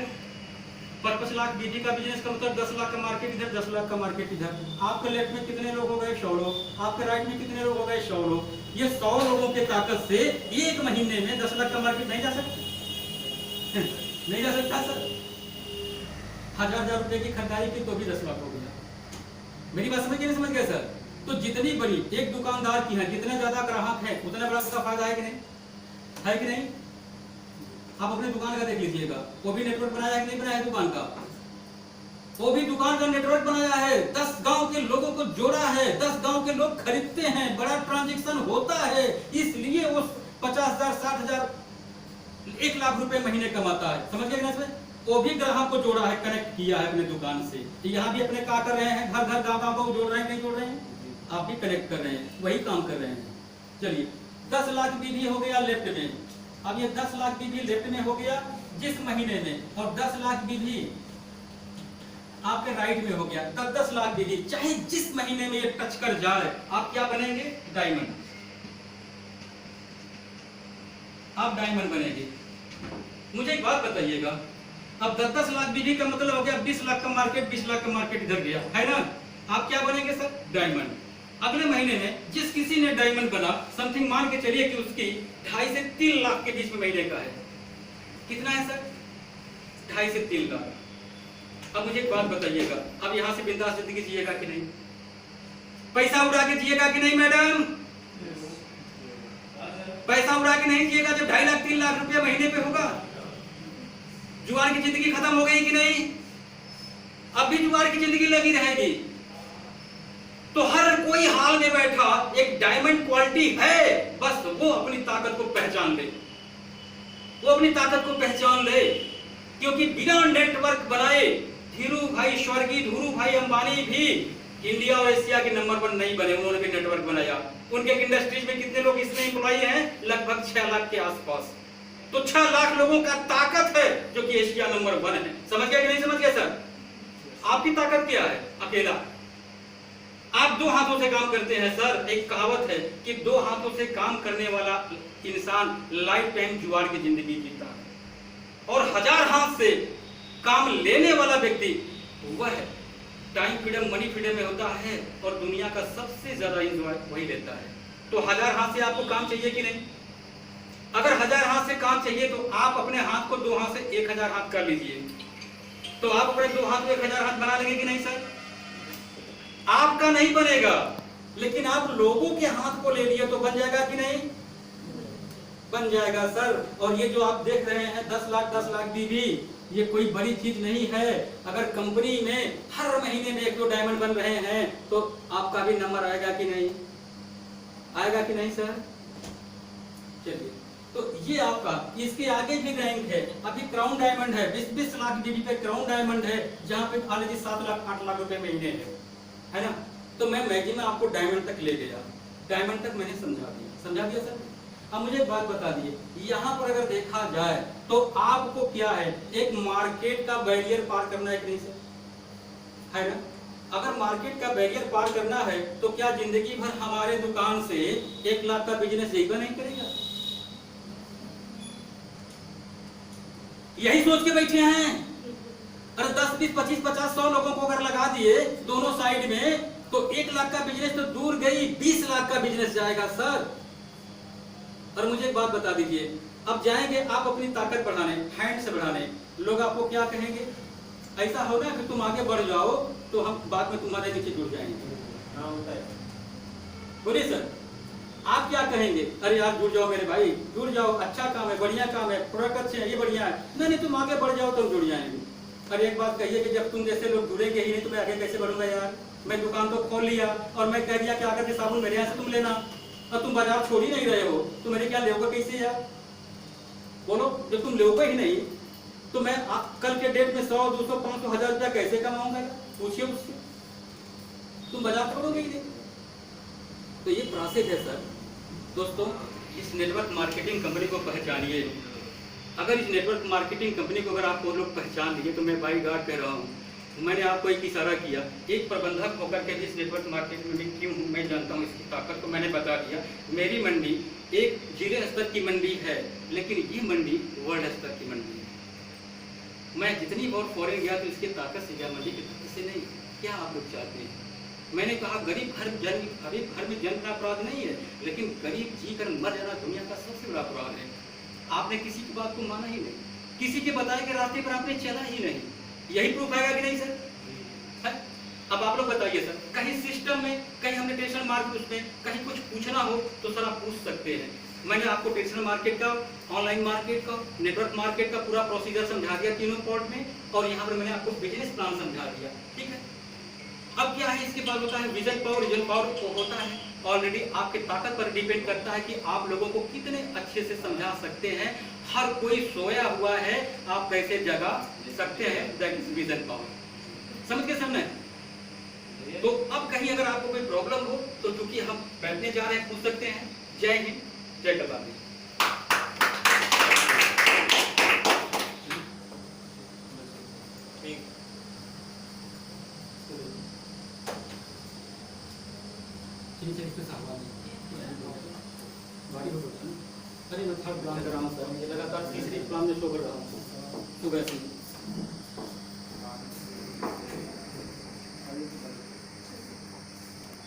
5-5 लाख बीवी का बिजनेस का मतलब 10 लाख का मार्केट इधर, 10 लाख का मार्केट इधर। आपके लेफ्ट में कितने लोग हो गए? 100 लोग। आपके राइट में कितने लोग हो गए? 100 लोग। ये 100 लोगों के ताकत से एक महीने में 10 लाख का मार्केट नहीं जा सकता? नहीं जा सकता सर। 1,000 रुपए की खरीदारी की तो भी 10 लाख हो गया। मेरी बात समझ नहीं समझ गए सर? तो जितनी बड़ी एक दुकानदार की है, जितने ज्यादा ग्राहक है, उतना बड़ा उसका फायदा है कि नहीं? है कि नहीं? आप अपने दुकान का देख लीजिएगा, वो भी नेटवर्क बनाया है कि नहीं बनाया है दुकान का? वो भी दुकान का नेटवर्क बनाया है, 10 गांव के लोगों को जोड़ा है, 10 गांव के लोग खरीदते हैं, बड़ा ट्रांजैक्शन होता है, इसलिए वो 50,000, 60,000, 1 लाख रुपए महीने कमाता है। समझ गए ना इसमें? वो भी ग्राहक को जोड़ा है, कनेक्ट किया है अपने दुकान से। तो यहाँ भी अपने क्या कर रहे हैं, घर घर गाँव को जोड़ रहे हैं, नहीं जोड़ रहे हैं? आप भी कनेक्ट कर रहे हैं, वही काम कर रहे हैं। चलिए 10 लाख बीवी हो गया लेफ्ट में। अब ये 10 लाख बीवी लेफ्ट में हो गया जिस महीने में, और 10 लाख बीवी आपके राइट में हो गया। 10 लाख बीवी चाहे जिस महीने में ये टच कर जाए, आप क्या बनेंगे? डायमंड। आप डायमंड बनेंगे। मुझे एक बात बताइएगा, अब 10 लाख बीवी का मतलब हो गया 20 लाख का मार्केट, 20 लाख का मार्केट इधर गया है ना। आप क्या बनेंगे सर? डायमंड। अगले महीने में जिस किसी ने डायमंड बना, समथिंग मान के चलिए कि उसकी 2.5 से 3 लाख के बीच में महीने का है। कितना है सर? 2.5 से 3 लाख। अब मुझे एक बात बताइएगा, अब यहां से बिंदास जिंदगी जिएगा कि नहीं? पैसा उड़ा के जिएगा कि नहीं मैडम? पैसा उड़ा के नहीं जिएगा जब 2.5 लाख 3 लाख रुपया महीने पे होगा। जुआर की जिंदगी खत्म हो गई कि नहीं? अब भी जुआर की जिंदगी लगी रहेगी। तो हर कोई हाल में बैठा एक डायमंड क्वालिटी है, बस वो अपनी ताकत को पहचान ले, वो अपनी ताकत को पहचान ले। क्योंकि बिना नेटवर्क बनाए धीरू भाई, स्वर्गीय धीरू भाई अंबानी भी इंडिया और एशिया के नंबर 1 नहीं बने, उन्होंने भी नेटवर्क बनाया। उनके इंडस्ट्रीज में कितने लोग इसमें एम्प्लॉई हैं? लगभग 6 लाख के आसपास। तो 6 लाख लोगों का ताकत है जो कि एशिया नंबर 1 है। समझ गया कि नहीं समझ गया सर? आपकी ताकत क्या है? अकेला। आप 2 हाथों से काम करते हैं सर। एक कहावत है कि 2 हाथों से काम करने वाला इंसान लाइफ टाइम जुआर की जिंदगी जीता है, और 1000 हाथ से काम लेने वाला व्यक्ति वह टाइम फ्रीडम, मनी फ्रीडम में होता है, और दुनिया का सबसे ज्यादा एंजॉय वही लेता है। तो 1000 हाथ से आपको काम चाहिए कि नहीं? अगर 1000 हाथ से काम चाहिए तो आप अपने हाथ को 2 हाथ से 1000 हाथ कर लीजिए। तो आप अपने 2 हाथ को 1000 हाथ बना लेंगे कि नहीं सर? आपका नहीं बनेगा, लेकिन आप लोगों के हाथ को ले लिए तो बन जाएगा कि नहीं? बन जाएगा सर। और ये जो आप देख रहे हैं 10 लाख बीवी, ये कोई बड़ी चीज नहीं है। अगर कंपनी में हर महीने में 1-2 डायमंड बन रहे हैं तो आपका भी नंबर आएगा कि नहीं? आएगा कि नहीं सर? चलिए, तो ये आपका, इसके आगे भी रैंक है। अभी क्राउन डायमंड है, 20 लाख बीवी पे क्राउन डायमंड है, जहां पे ऑलरेडी 7 लाख 8 लाख रुपए महीने है ना। तो मैं मैजिक में आपको डायमंड तक ले गया, डायमंड तक मैंने समझा दिया सर। अब मुझे एक बात बता दिए, यहाँ पर अगर देखा जाए तो आपको क्या है, एक मार्केट का बैरियर पार करना है कि नहीं सर? है ना। अगर मार्केट का बैरियर पार करना है तो क्या जिंदगी भर हमारे दुकान से 1 लाख का बिजनेस एक बार नहीं करेगा? यही सोच के बैठे हैं। अरे 10, 20, 25, 50, 100 लोगों को अगर लगा दिए दोनों साइड में तो 1 लाख का बिजनेस तो दूर गई, 20 लाख का बिजनेस जाएगा सर। और मुझे एक बात बता दीजिए, अब जाएंगे आप अपनी ताकत बढ़ाने, हैंड से बढ़ाने, लोग आपको क्या कहेंगे? ऐसा होगा कि तुम आगे बढ़ जाओ तो हम बाद में तुम्हारे नीचे जुड़ जाएंगे। बोलिए सर, आप क्या कहेंगे? अरे यार जुड़ जाओ मेरे भाई, जुड़ जाओ, अच्छा काम है, बढ़िया काम है, प्रोडक्ट अच्छे हैं, ये बढ़िया है। नहीं तुम आगे बढ़ जाओ तो हम जुड़ जाएंगे। अरे एक बात कहिए कि जब तुम जैसे लोग जुड़ेंगे ही नहीं तो मैं आगे कैसे बढ़ूंगा यार? मैं दुकान तो खोल लिया और मैं कह दिया कि आकर के साबुन मेरे यहाँ से तुम लेना, और तुम बाजार छोड़ ही नहीं रहे हो, तो मेरे क्या लोगे कैसे यार? बोलो, जब तुम लोगे ही नहीं तो मैं कल के डेट में 100, 200, 500, 1000 रुपया कैसे कमाऊंगा? पूछिए उससे, तुम बाजार छोड़ोगे ही नहीं। तो ये प्रोसेस है सर। दोस्तों, इस नेटवर्क मार्केटिंग कंपनी को पहचानिए। अगर इस नेटवर्क मार्केटिंग कंपनी को अगर आप लोग पहचान लिए तो मैं बाई गॉड कह रहा हूँ, मैंने आपको एक इशारा किया, एक प्रबंधक होकर के इस नेटवर्क मार्केटिंग में क्यों हूँ मैं जानता हूँ, इसकी ताकत को मैंने बता दिया। मेरी मंडी एक जिले स्तर की मंडी है, लेकिन ये मंडी वर्ल्ड स्तर की मंडी है। मैं जितनी बार फॉरेन गया तो इसकी ताकत से गया, मंडी की ताकत से नहीं। क्या आप लोग चाहते हैं? मैंने कहा गरीब घर में जन्म का अपराध नहीं है, लेकिन गरीब जी कर मर जाना दुनिया का सबसे बड़ा अपराध है। आपने किसी की बात को माना ही नहीं, किसी के बताए के रास्ते पर आपने चला ही नहीं। यही प्रूफ आएगा कि नहीं सर? है? अब आप लोग बताइए सर, कहीं सिस्टम में, कहीं हमने टेंशन मार्केट उसमें कहीं कुछ पूछना हो तो सर आप पूछ सकते हैं। मैंने आपको टेंशन मार्केट का, ऑनलाइन मार्केट का, नेटवर्क मार्केट का पूरा प्रोसीजर समझा दिया तीनों पार्ट में, और यहाँ पर मैंने आपको बिजनेस प्लान समझा दिया। ठीक है, अब क्या है, इसके बाद होता है विजन पावर। विजन पावर होता है ऑलरेडी आपके ताकत पर डिपेंड करता है कि आप लोगों को कितने अच्छे से समझा सकते हैं। हर कोई सोया हुआ है, आप कैसे जगा सकते हैं, दैट इज विजन पावर। समझ के सामने। तो अब कहीं अगर आपको कोई प्रॉब्लम हो तो चूंकि हम बैठने जा रहे हैं, पूछ सकते हैं। जय हिंद, जय कतार। ठीक। अरे मैं थर्ड प्लान कर रहा हूँ सर, मुझे लगातार तीसरी प्लान में शो कर रहा हूँ सुबह से।